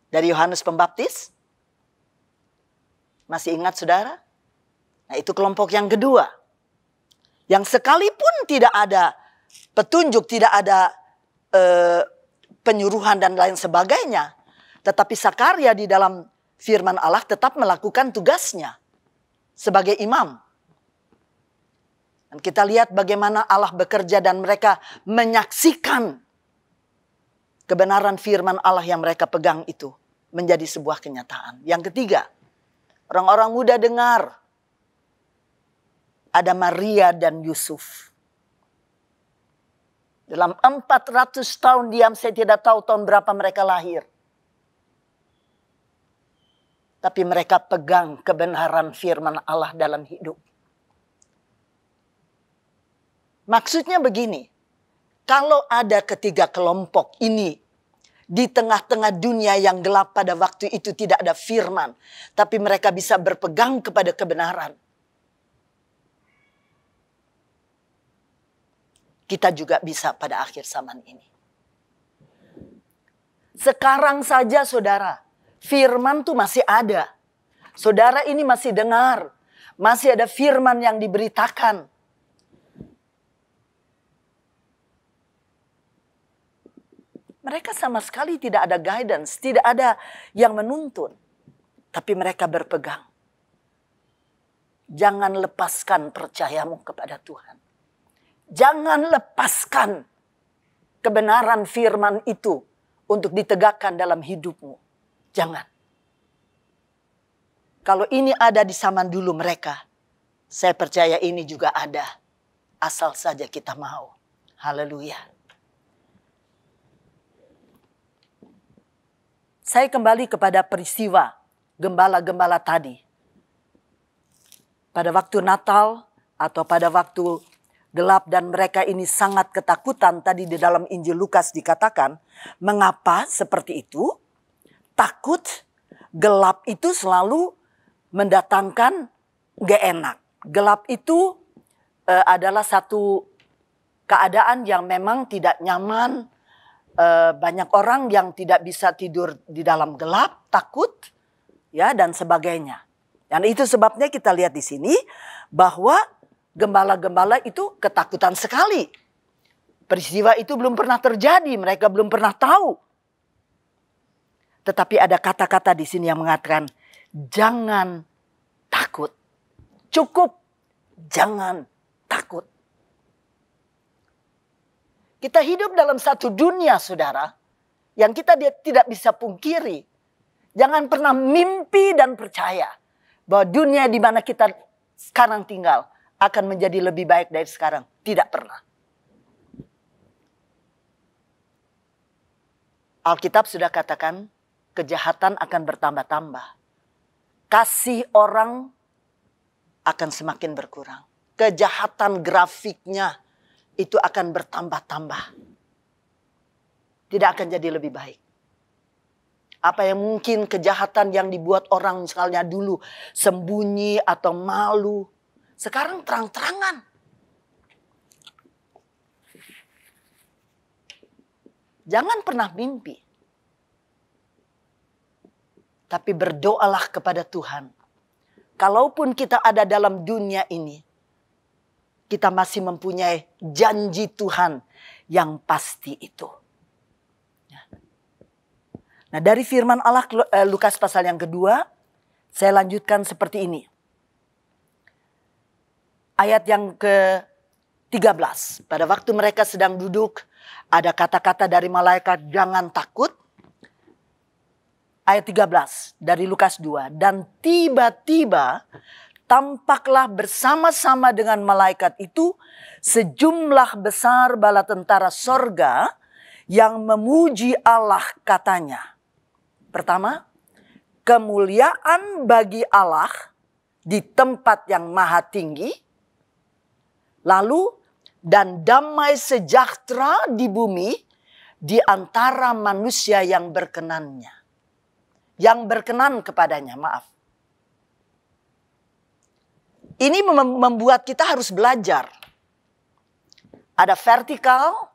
[SPEAKER 8] dari Yohanes Pembaptis. Masih ingat saudara? Nah, itu kelompok yang kedua. Yang sekalipun tidak ada petunjuk, tidak ada penyuruhan dan lain sebagainya. Tetapi Sakaria di dalam firman Allah tetap melakukan tugasnya sebagai imam. Dan kita lihat bagaimana Allah bekerja dan mereka menyaksikan kebenaran firman Allah yang mereka pegang itu menjadi sebuah kenyataan. Yang ketiga, orang-orang muda dengar ada Maria dan Yusuf. Dalam 400 tahun diam, saya tidak tahu tahun berapa mereka lahir. Tapi mereka pegang kebenaran firman Allah dalam hidup. Maksudnya begini, kalau ada ketiga kelompok ini di tengah-tengah dunia yang gelap pada waktu itu tidak ada firman, tapi mereka bisa berpegang kepada kebenaran. Kita juga bisa pada akhir zaman ini. Sekarang saja saudara, firman tuh masih ada. Saudara ini masih dengar. Masih ada firman yang diberitakan. Mereka sama sekali tidak ada guidance. Tidak ada yang menuntun. Tapi mereka berpegang. Jangan lepaskan percayamu kepada Tuhan. Jangan lepaskan kebenaran firman itu untuk ditegakkan dalam hidupmu. Jangan. Kalau ini ada di zaman dulu mereka, saya percaya ini juga ada. Asal saja kita mau. Haleluya. Saya kembali kepada peristiwa gembala-gembala tadi. Pada waktu Natal atau pada waktu gelap dan mereka ini sangat ketakutan. Tadi di dalam Injil Lukas dikatakan, mengapa seperti itu? Takut, gelap itu selalu mendatangkan gak enak. Gelap itu adalah satu keadaan yang memang tidak nyaman. Banyak orang yang tidak bisa tidur di dalam gelap, takut, ya dan sebagainya. Dan itu sebabnya kita lihat di sini bahwa gembala-gembala itu ketakutan sekali. Peristiwa itu belum pernah terjadi, mereka belum pernah tahu. Tetapi ada kata-kata di sini yang mengatakan, jangan takut. Cukup, jangan takut. Kita hidup dalam satu dunia, saudara, yang kita tidak bisa pungkiri. Jangan pernah mimpi dan percaya bahwa dunia di mana kita sekarang tinggal akan menjadi lebih baik dari sekarang. Tidak pernah. Alkitab sudah katakan, kejahatan akan bertambah-tambah. Kasih orang akan semakin berkurang. Kejahatan grafiknya itu akan bertambah-tambah. Tidak akan jadi lebih baik. Apa yang mungkin kejahatan yang dibuat orang misalnya dulu sembunyi atau malu. Sekarang terang-terangan. Jangan pernah mimpi. Tapi berdoalah kepada Tuhan. Kalaupun kita ada dalam dunia ini, kita masih mempunyai janji Tuhan yang pasti itu. Nah, dari firman Allah Lukas pasal yang kedua, saya lanjutkan seperti ini. Ayat yang ke-13. Pada waktu mereka sedang duduk Ada kata-kata dari malaikat, jangan takut. Ayat 13 dari Lukas 2. Dan tiba-tiba tampaklah bersama-sama dengan malaikat itu sejumlah besar bala tentara sorga yang memuji Allah, katanya. Pertama, kemuliaan bagi Allah di tempat yang maha tinggi. Lalu, dan damai sejahtera di bumi di antara manusia yang berkenannya. Yang berkenan kepadanya, maaf. Ini membuat kita harus belajar. Ada vertikal,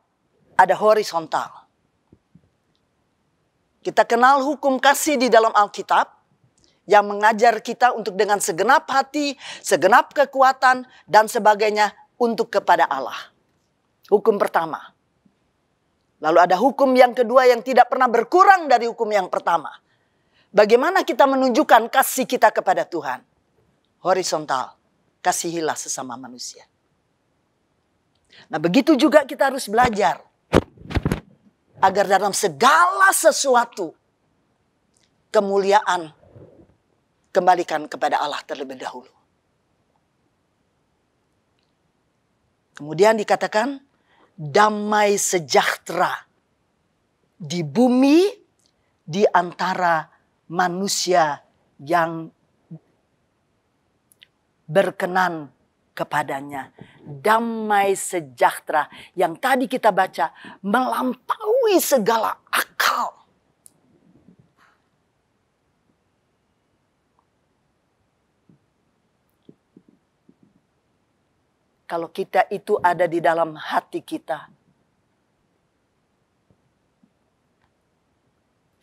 [SPEAKER 8] ada horizontal. Kita kenal hukum kasih di dalam Alkitab yang mengajar kita untuk dengan segenap hati, segenap kekuatan, dan sebagainya untuk kepada Allah. Hukum pertama. Lalu ada hukum yang kedua yang tidak pernah berkurang dari hukum yang pertama. Bagaimana kita menunjukkan kasih kita kepada Tuhan? Horizontal. Kasihilah sesama manusia. Nah, begitu juga kita harus belajar. Agar dalam segala sesuatu, kemuliaan kembalikan kepada Allah terlebih dahulu. Kemudian dikatakan, damai sejahtera di bumi di antara manusia yang berkenan kepadanya. Damai sejahtera yang tadi kita baca melampaui segala akal. Kalau kita itu ada di dalam hati kita,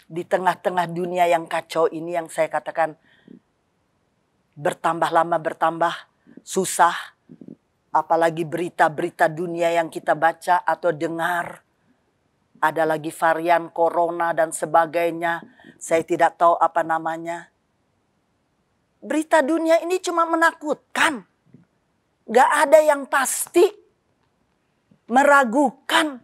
[SPEAKER 8] di tengah-tengah dunia yang kacau ini, yang saya katakan bertambah lama bertambah susah, apalagi berita-berita dunia yang kita baca atau dengar, ada lagi varian corona dan sebagainya, saya tidak tahu apa namanya. Berita dunia ini cuma menakutkan, gak ada yang pasti, meragukan,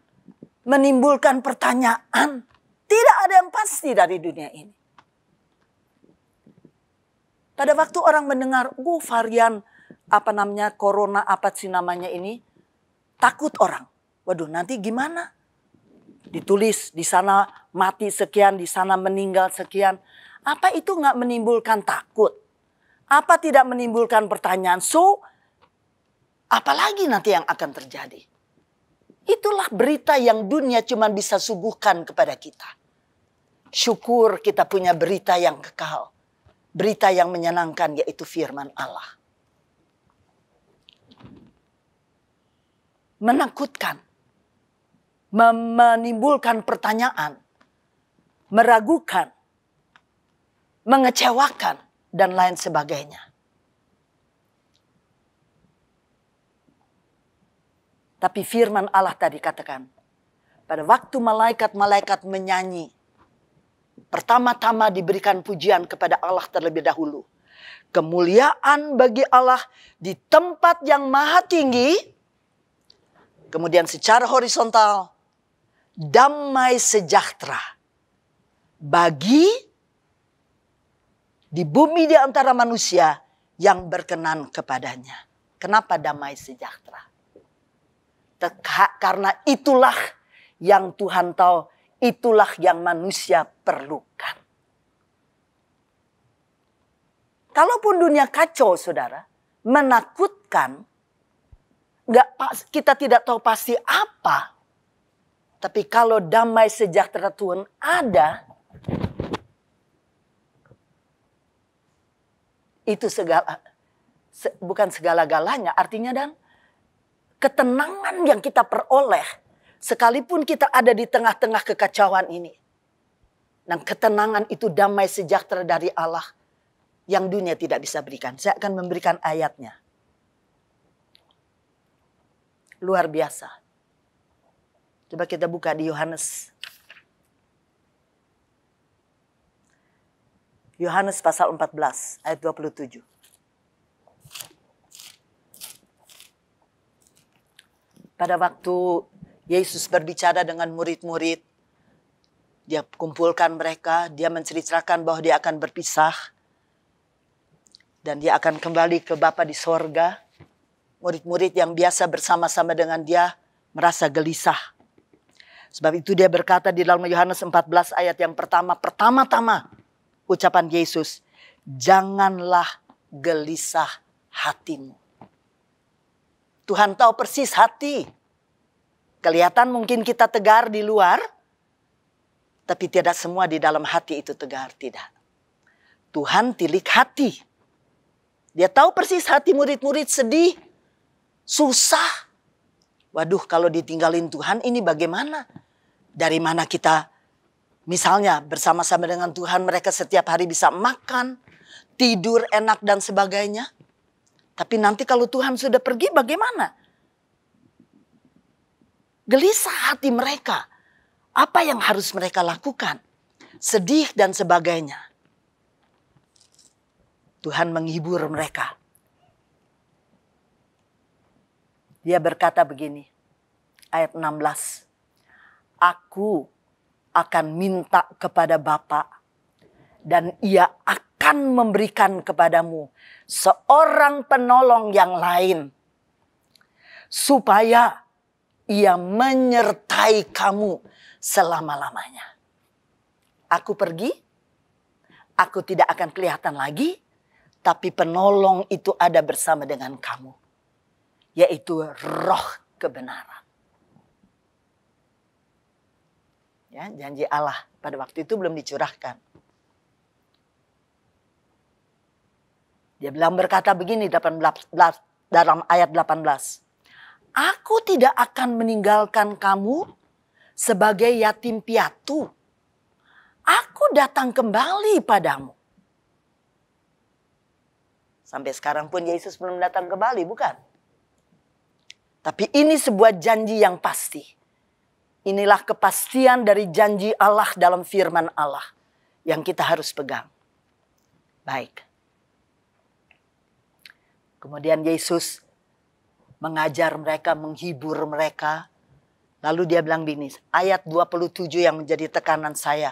[SPEAKER 8] menimbulkan pertanyaan. Tidak ada yang pasti dari dunia ini. Pada waktu orang mendengar, varian apa namanya, corona apa sih namanya ini, takut orang. Waduh, nanti gimana? Ditulis di sana mati sekian, di sana meninggal sekian. Apa itu nggak menimbulkan takut? Apa tidak menimbulkan pertanyaan? So, apalagi nanti yang akan terjadi? Itulah berita yang dunia cuma bisa suguhkan kepada kita. Syukur kita punya berita yang kekal. Berita yang menyenangkan, yaitu firman Allah. Menakutkan. Menimbulkan pertanyaan. Meragukan. Mengecewakan. Dan lain sebagainya. Tapi firman Allah tadi katakan, pada waktu malaikat-malaikat menyanyi, pertama-tama diberikan pujian kepada Allah terlebih dahulu. Kemuliaan bagi Allah di tempat yang maha tinggi. Kemudian secara horizontal, damai sejahtera bagi di bumi di antara manusia yang berkenan kepadanya. Kenapa damai sejahtera? Karena itulah yang Tuhan tahu, itulah yang manusia perlukan. Kalaupun dunia kacau, saudara, menakutkan, kita tidak tahu pasti apa. Tapi kalau damai sejahtera Tuhan ada, itu bukan segala-galanya. Artinya dan ketenangan yang kita peroleh, sekalipun kita ada di tengah-tengah kekacauan ini. Dan ketenangan itu damai sejahtera dari Allah yang dunia tidak bisa berikan. Saya akan memberikan ayatnya. Luar biasa. Coba kita buka di Yohanes. Yohanes pasal 14 ayat 27. Pada waktu Yesus berbicara dengan murid-murid. Dia kumpulkan mereka, dia menceritakan bahwa dia akan berpisah. Dan dia akan kembali ke Bapa di sorga. Murid-murid yang biasa bersama-sama dengan dia merasa gelisah. Sebab itu dia berkata di dalam Yohanes 14 ayat yang pertama-tama ucapan Yesus. Janganlah gelisah hatimu. Tuhan tahu persis hati. Kelihatan mungkin kita tegar di luar. Tapi tidak semua di dalam hati itu tegar. Tidak. Tuhan tilik hati. Dia tahu persis hati murid-murid sedih. Susah. Waduh, kalau ditinggalin Tuhan ini bagaimana? Dari mana kita misalnya bersama-sama dengan Tuhan mereka setiap hari bisa makan, tidur enak dan sebagainya. Tapi nanti kalau Tuhan sudah pergi bagaimana? Gelisah hati mereka. Apa yang harus mereka lakukan? Sedih dan sebagainya. Tuhan menghibur mereka. Dia berkata begini, ayat 16. Aku akan minta kepada Bapa dan ia akan memberikan kepadamu seorang penolong yang lain. Supaya ia menyertai kamu selama-lamanya. Aku pergi, aku tidak akan kelihatan lagi, tapi penolong itu ada bersama dengan kamu. Yaitu roh kebenaran. Ya, janji Allah pada waktu itu belum dicurahkan. Dia berkata begini dalam ayat 18. Aku tidak akan meninggalkan kamu sebagai yatim piatu. Aku datang kembali padamu. Sampai sekarang pun Yesus belum datang kembali, bukan? Tapi ini sebuah janji yang pasti. Inilah kepastian dari janji Allah dalam firman Allah yang kita harus pegang. Baik. Kemudian Yesus mengajar mereka, menghibur mereka. Lalu dia bilang begini, ayat 27 yang menjadi tekanan saya.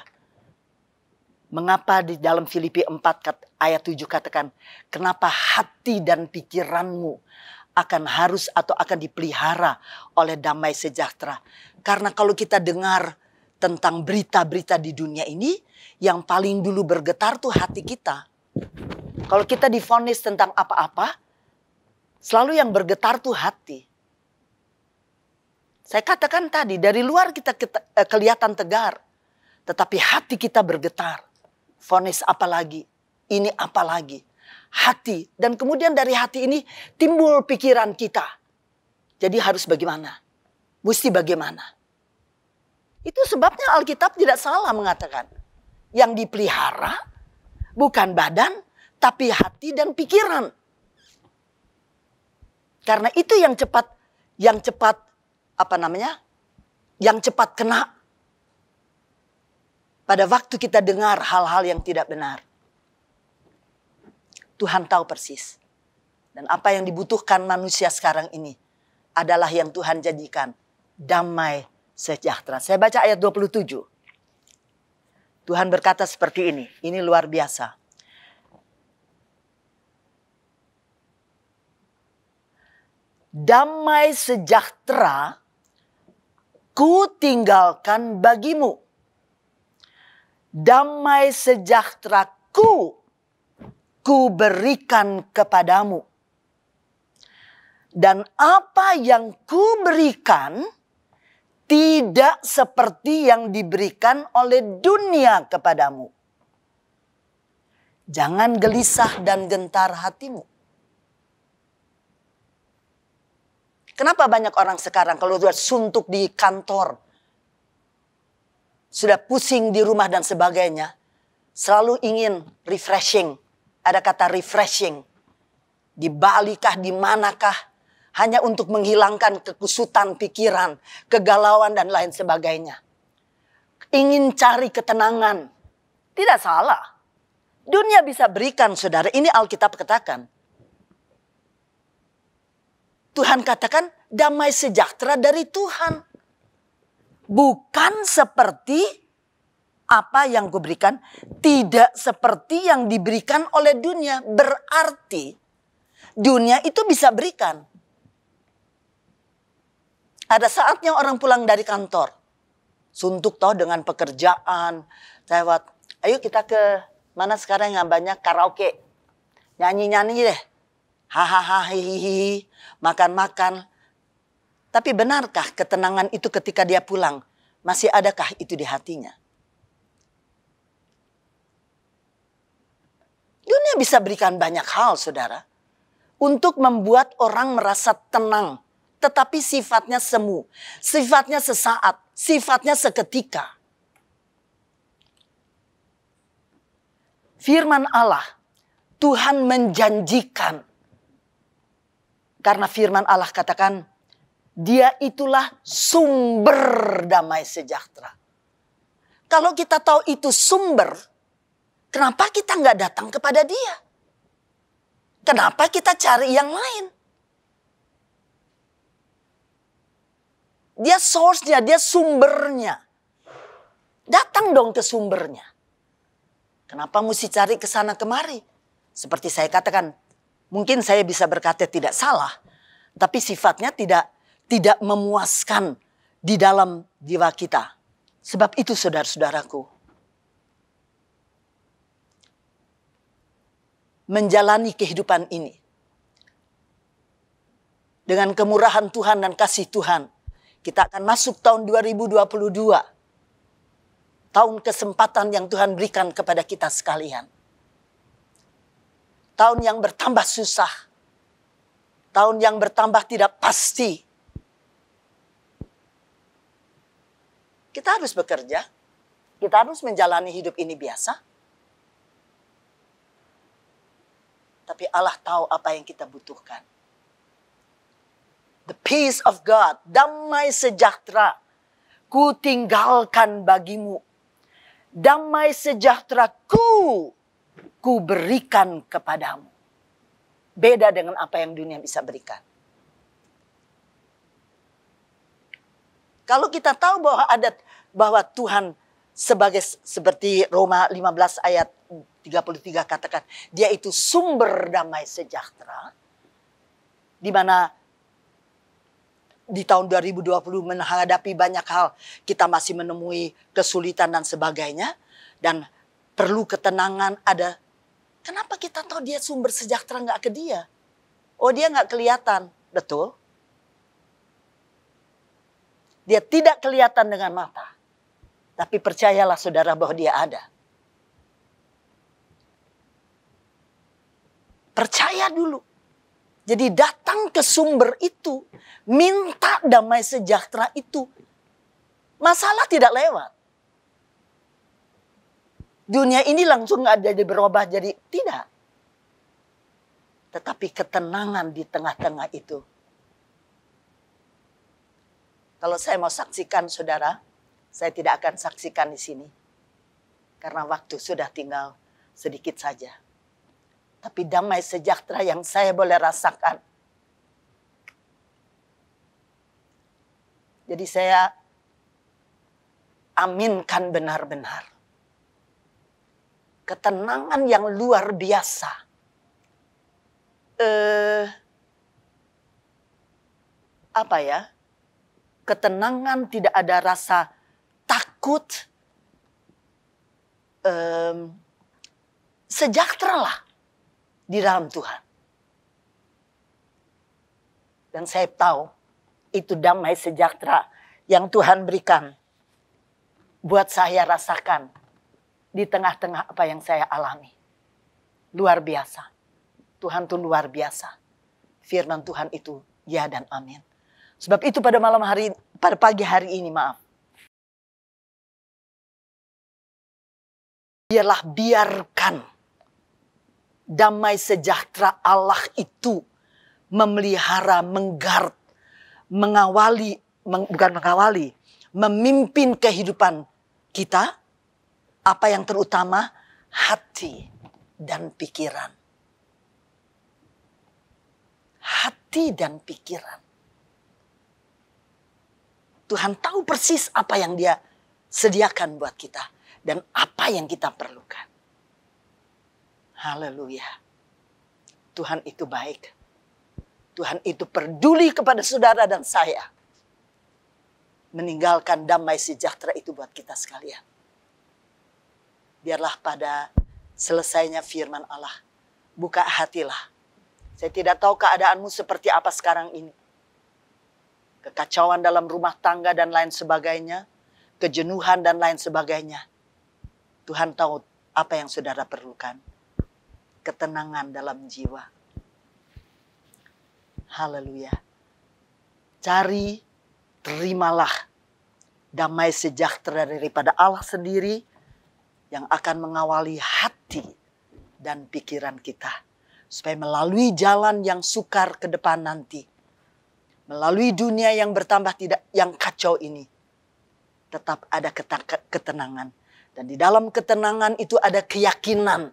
[SPEAKER 8] Mengapa di dalam Filipi 4 ayat 7 katakan, kenapa hati dan pikiranmu akan harus atau akan dipelihara oleh damai sejahtera. Karena kalau kita dengar tentang berita-berita di dunia ini, yang paling dulu bergetar tuh hati kita. Kalau kita divonis tentang apa-apa, selalu yang bergetar tuh hati. Saya katakan tadi, dari luar kita kelihatan tegar. Tetapi hati kita bergetar. Vonis apa lagi? Ini apa lagi? Hati. Dan kemudian dari hati ini timbul pikiran kita. Jadi harus bagaimana? Mesti bagaimana? Itu sebabnya Alkitab tidak salah mengatakan. Yang dipelihara bukan badan, tapi hati dan pikiran. Karena itu yang cepat kena pada waktu kita dengar hal-hal yang tidak benar. Tuhan tahu persis. Dan apa yang dibutuhkan manusia sekarang ini adalah yang Tuhan jadikan damai sejahtera. Saya baca ayat 27. Tuhan berkata seperti ini. Ini luar biasa. Damai sejahtera ku tinggalkan bagimu. Damai sejahtera ku berikan kepadamu. Dan apa yang ku berikan tidak seperti yang diberikan oleh dunia kepadamu. Jangan gelisah dan gentar hatimu. Kenapa banyak orang sekarang kalau sudah suntuk di kantor, sudah pusing di rumah dan sebagainya, selalu ingin refreshing. Ada kata refreshing. Di Bali kah, di manakah, hanya untuk menghilangkan kekusutan pikiran, kegalauan dan lain sebagainya. Ingin cari ketenangan. Tidak salah. Dunia bisa berikan, saudara. Ini Alkitab katakan. Tuhan katakan damai sejahtera dari Tuhan. Bukan seperti apa yang kuberikan, tidak seperti yang diberikan oleh dunia. Berarti dunia itu bisa berikan. Ada saatnya orang pulang dari kantor, suntuk toh dengan pekerjaan, lewat, ayo kita ke mana sekarang yang banyak karaoke, nyanyi-nyanyi deh, hahaha, hihihi, makan-makan. Tapi benarkah ketenangan itu ketika dia pulang? Masih adakah itu di hatinya? Dunia bisa berikan banyak hal, saudara, untuk membuat orang merasa tenang. Tetapi sifatnya semu, sifatnya sesaat, sifatnya seketika. Firman Allah, Tuhan menjanjikan. Karena firman Allah katakan, Dia itulah sumber damai sejahtera. Kalau kita tahu itu sumber, kenapa kita nggak datang kepada Dia? Kenapa kita cari yang lain? Dia source-nya, dia sumbernya. Datang dong ke sumbernya. Kenapa mesti cari ke sana kemari? Seperti saya katakan, mungkin saya bisa berkata tidak salah, tapi sifatnya tidak memuaskan di dalam jiwa kita. Sebab itu saudara-saudaraku, menjalani kehidupan ini dengan kemurahan Tuhan dan kasih Tuhan, kita akan masuk tahun 2022. Tahun kesempatan yang Tuhan berikan kepada kita sekalian. Tahun yang bertambah susah. Tahun yang bertambah tidak pasti. Kita harus bekerja. Kita harus menjalani hidup ini biasa. Tapi Allah tahu apa yang kita butuhkan. The peace of God, damai sejahtera, ku tinggalkan bagimu. Damai sejahtera ku berikan kepadamu. Beda dengan apa yang dunia bisa berikan. Kalau kita tahu bahwa Tuhan seperti Roma 15 ayat 33 katakan, Dia itu sumber damai sejahtera, di mana di tahun 2020 menghadapi banyak hal, kita masih menemui kesulitan dan sebagainya, dan perlu ketenangan ada. Kenapa kita tahu Dia sumber sejahtera nggak ke Dia? Oh, Dia nggak kelihatan, betul? Dia tidak kelihatan dengan mata, tapi percayalah saudara bahwa Dia ada. Percaya dulu. Jadi datang ke sumber itu, minta damai sejahtera itu, masalah tidak lewat. Dunia ini langsung ada berubah jadi tidak. Tetapi ketenangan di tengah-tengah itu. Kalau saya mau saksikan saudara, saya tidak akan saksikan di sini. Karena waktu sudah tinggal sedikit saja. Tapi damai sejahtera yang saya boleh rasakan. Jadi saya aminkan benar-benar. Ketenangan yang luar biasa. Apa ya? Ketenangan, tidak ada rasa takut. Sejahtera lah di dalam Tuhan. Dan saya tahu itu damai sejahtera yang Tuhan berikan buat saya rasakan di tengah-tengah apa yang saya alami. Luar biasa. Tuhan itu luar biasa. Firman Tuhan itu ya dan amin. Sebab itu pada pagi hari ini, biarkan damai sejahtera Allah itu memelihara, memimpin kehidupan kita. Apa yang terutama? Hati dan pikiran. Hati dan pikiran. Tuhan tahu persis apa yang Dia sediakan buat kita dan apa yang kita perlukan. Haleluya. Tuhan itu baik. Tuhan itu peduli kepada saudara dan saya. Meninggalkan damai sejahtera itu buat kita sekalian. Biarlah pada selesainya firman Allah, buka hatilah. Saya tidak tahu keadaanmu seperti apa sekarang ini. Kekacauan dalam rumah tangga dan lain sebagainya. Kejenuhan dan lain sebagainya. Tuhan tahu apa yang saudara perlukan. Ketenangan dalam jiwa. Haleluya. Cari, terimalah damai sejahtera daripada Allah sendiri yang akan mengawali hati dan pikiran kita. Supaya melalui jalan yang sukar ke depan nanti. Melalui dunia yang bertambah yang kacau ini. Tetap ada ketenangan. Dan di dalam ketenangan itu ada keyakinan.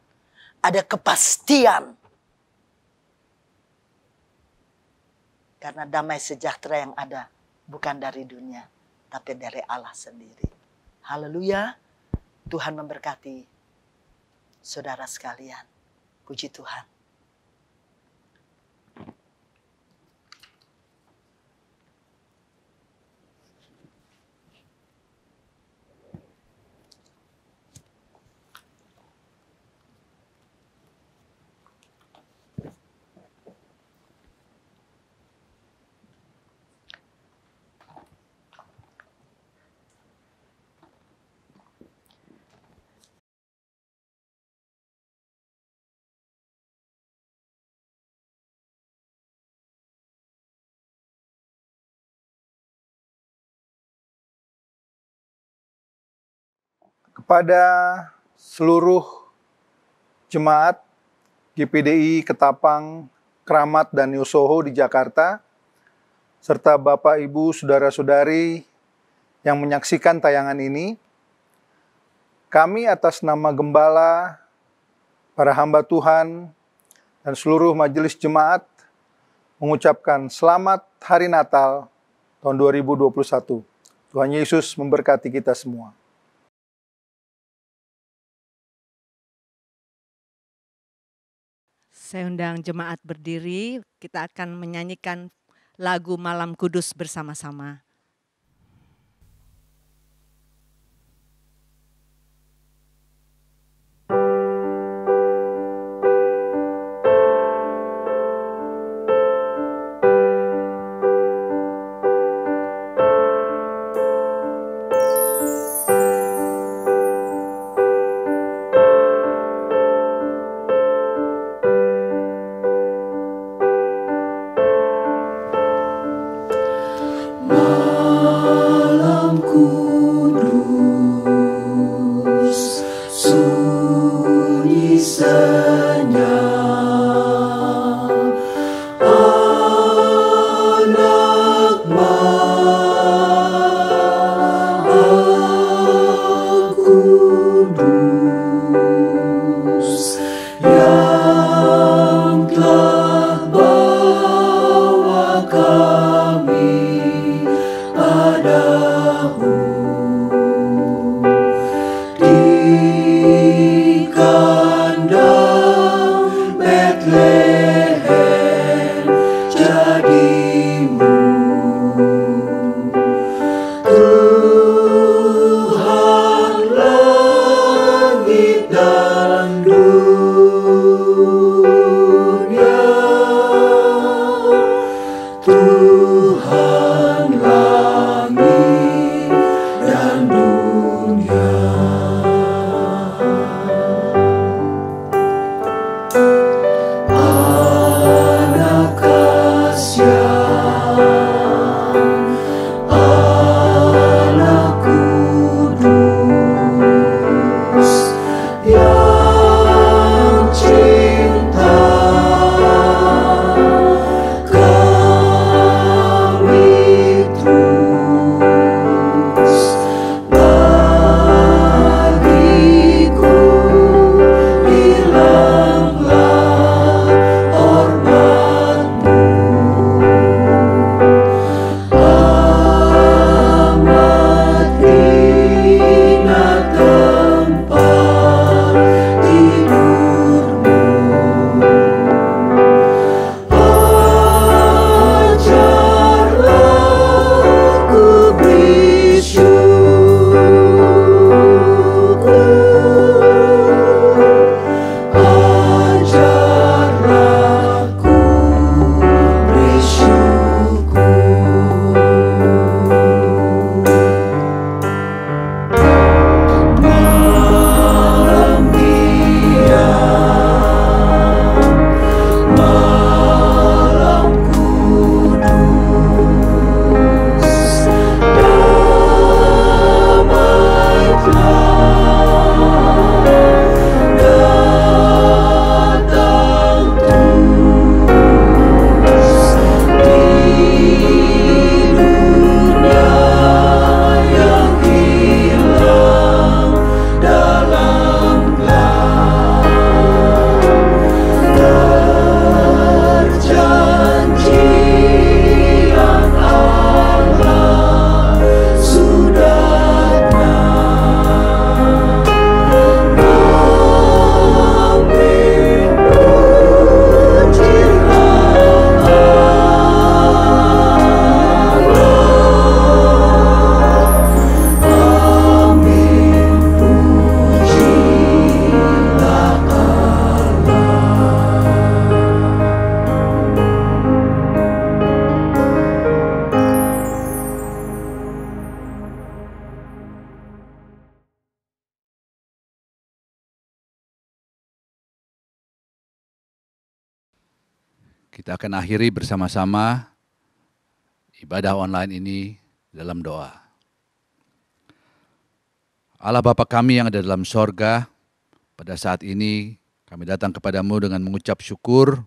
[SPEAKER 8] Ada kepastian. Karena damai sejahtera yang ada bukan dari dunia. Tapi dari Allah sendiri. Haleluya. Tuhan memberkati saudara sekalian. Puji Tuhan.
[SPEAKER 9] Kepada seluruh jemaat GPDI Ketapang, Kramat, dan Yosoho di Jakarta, serta Bapak, Ibu, Saudara-saudari yang menyaksikan tayangan ini, kami atas nama Gembala, para hamba Tuhan, dan seluruh majelis jemaat mengucapkan selamat Hari Natal tahun 2021. Tuhan Yesus memberkati kita semua.
[SPEAKER 10] Saya undang jemaat berdiri, kita akan menyanyikan lagu Malam Kudus bersama-sama.
[SPEAKER 3] Malam
[SPEAKER 11] Kita akan akhiri bersama-sama ibadah online ini dalam doa. Allah Bapa kami yang ada dalam sorga, pada saat ini kami datang kepadamu dengan mengucap syukur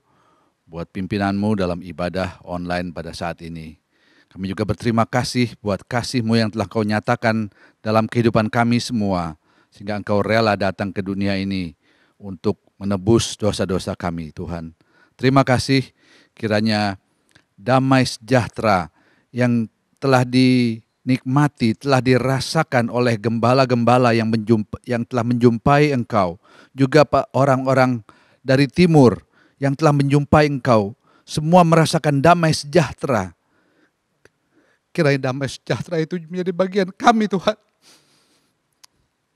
[SPEAKER 11] buat pimpinanmu dalam ibadah online pada saat ini. Kami juga berterima kasih buat kasih-Mu yang telah Kau nyatakan dalam kehidupan kami semua, sehingga Engkau rela datang ke dunia ini untuk menebus dosa-dosa kami, Tuhan. Terima kasih, kiranya damai sejahtera yang telah dinikmati, telah dirasakan oleh gembala-gembala yang telah menjumpai Engkau, juga orang-orang dari timur yang telah menjumpai Engkau, semua merasakan damai sejahtera. Kiranya damai sejahtera itu menjadi bagian kami, Tuhan.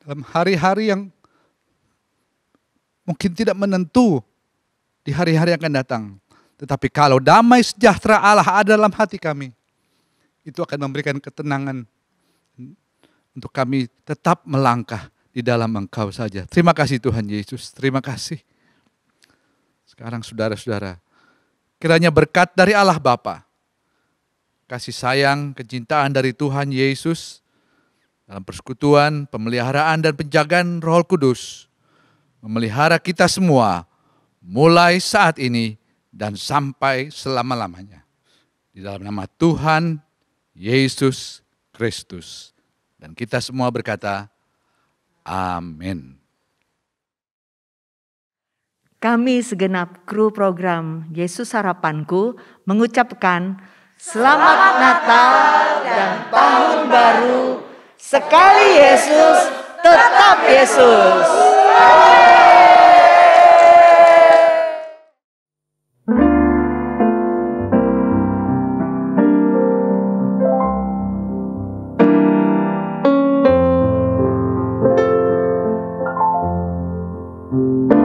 [SPEAKER 11] Dalam hari-hari yang mungkin tidak menentu di hari-hari yang akan datang. Tetapi kalau damai sejahtera Allah ada dalam hati kami, itu akan memberikan ketenangan untuk kami tetap melangkah di dalam Engkau saja. Terima kasih Tuhan Yesus, terima kasih. Sekarang saudara-saudara, kiranya berkat dari Allah Bapa, kasih sayang, kecintaan dari Tuhan Yesus, dalam persekutuan, pemeliharaan dan penjagaan Roh Kudus, memelihara kita semua, mulai saat ini dan sampai selama-lamanya. Di dalam nama Tuhan Yesus Kristus. Dan kita semua berkata, amin.
[SPEAKER 10] Kami segenap kru program Yesus Harapanku mengucapkan Selamat Natal dan Tahun Baru. Sekali Yesus, tetap Yesus.
[SPEAKER 3] Thank you.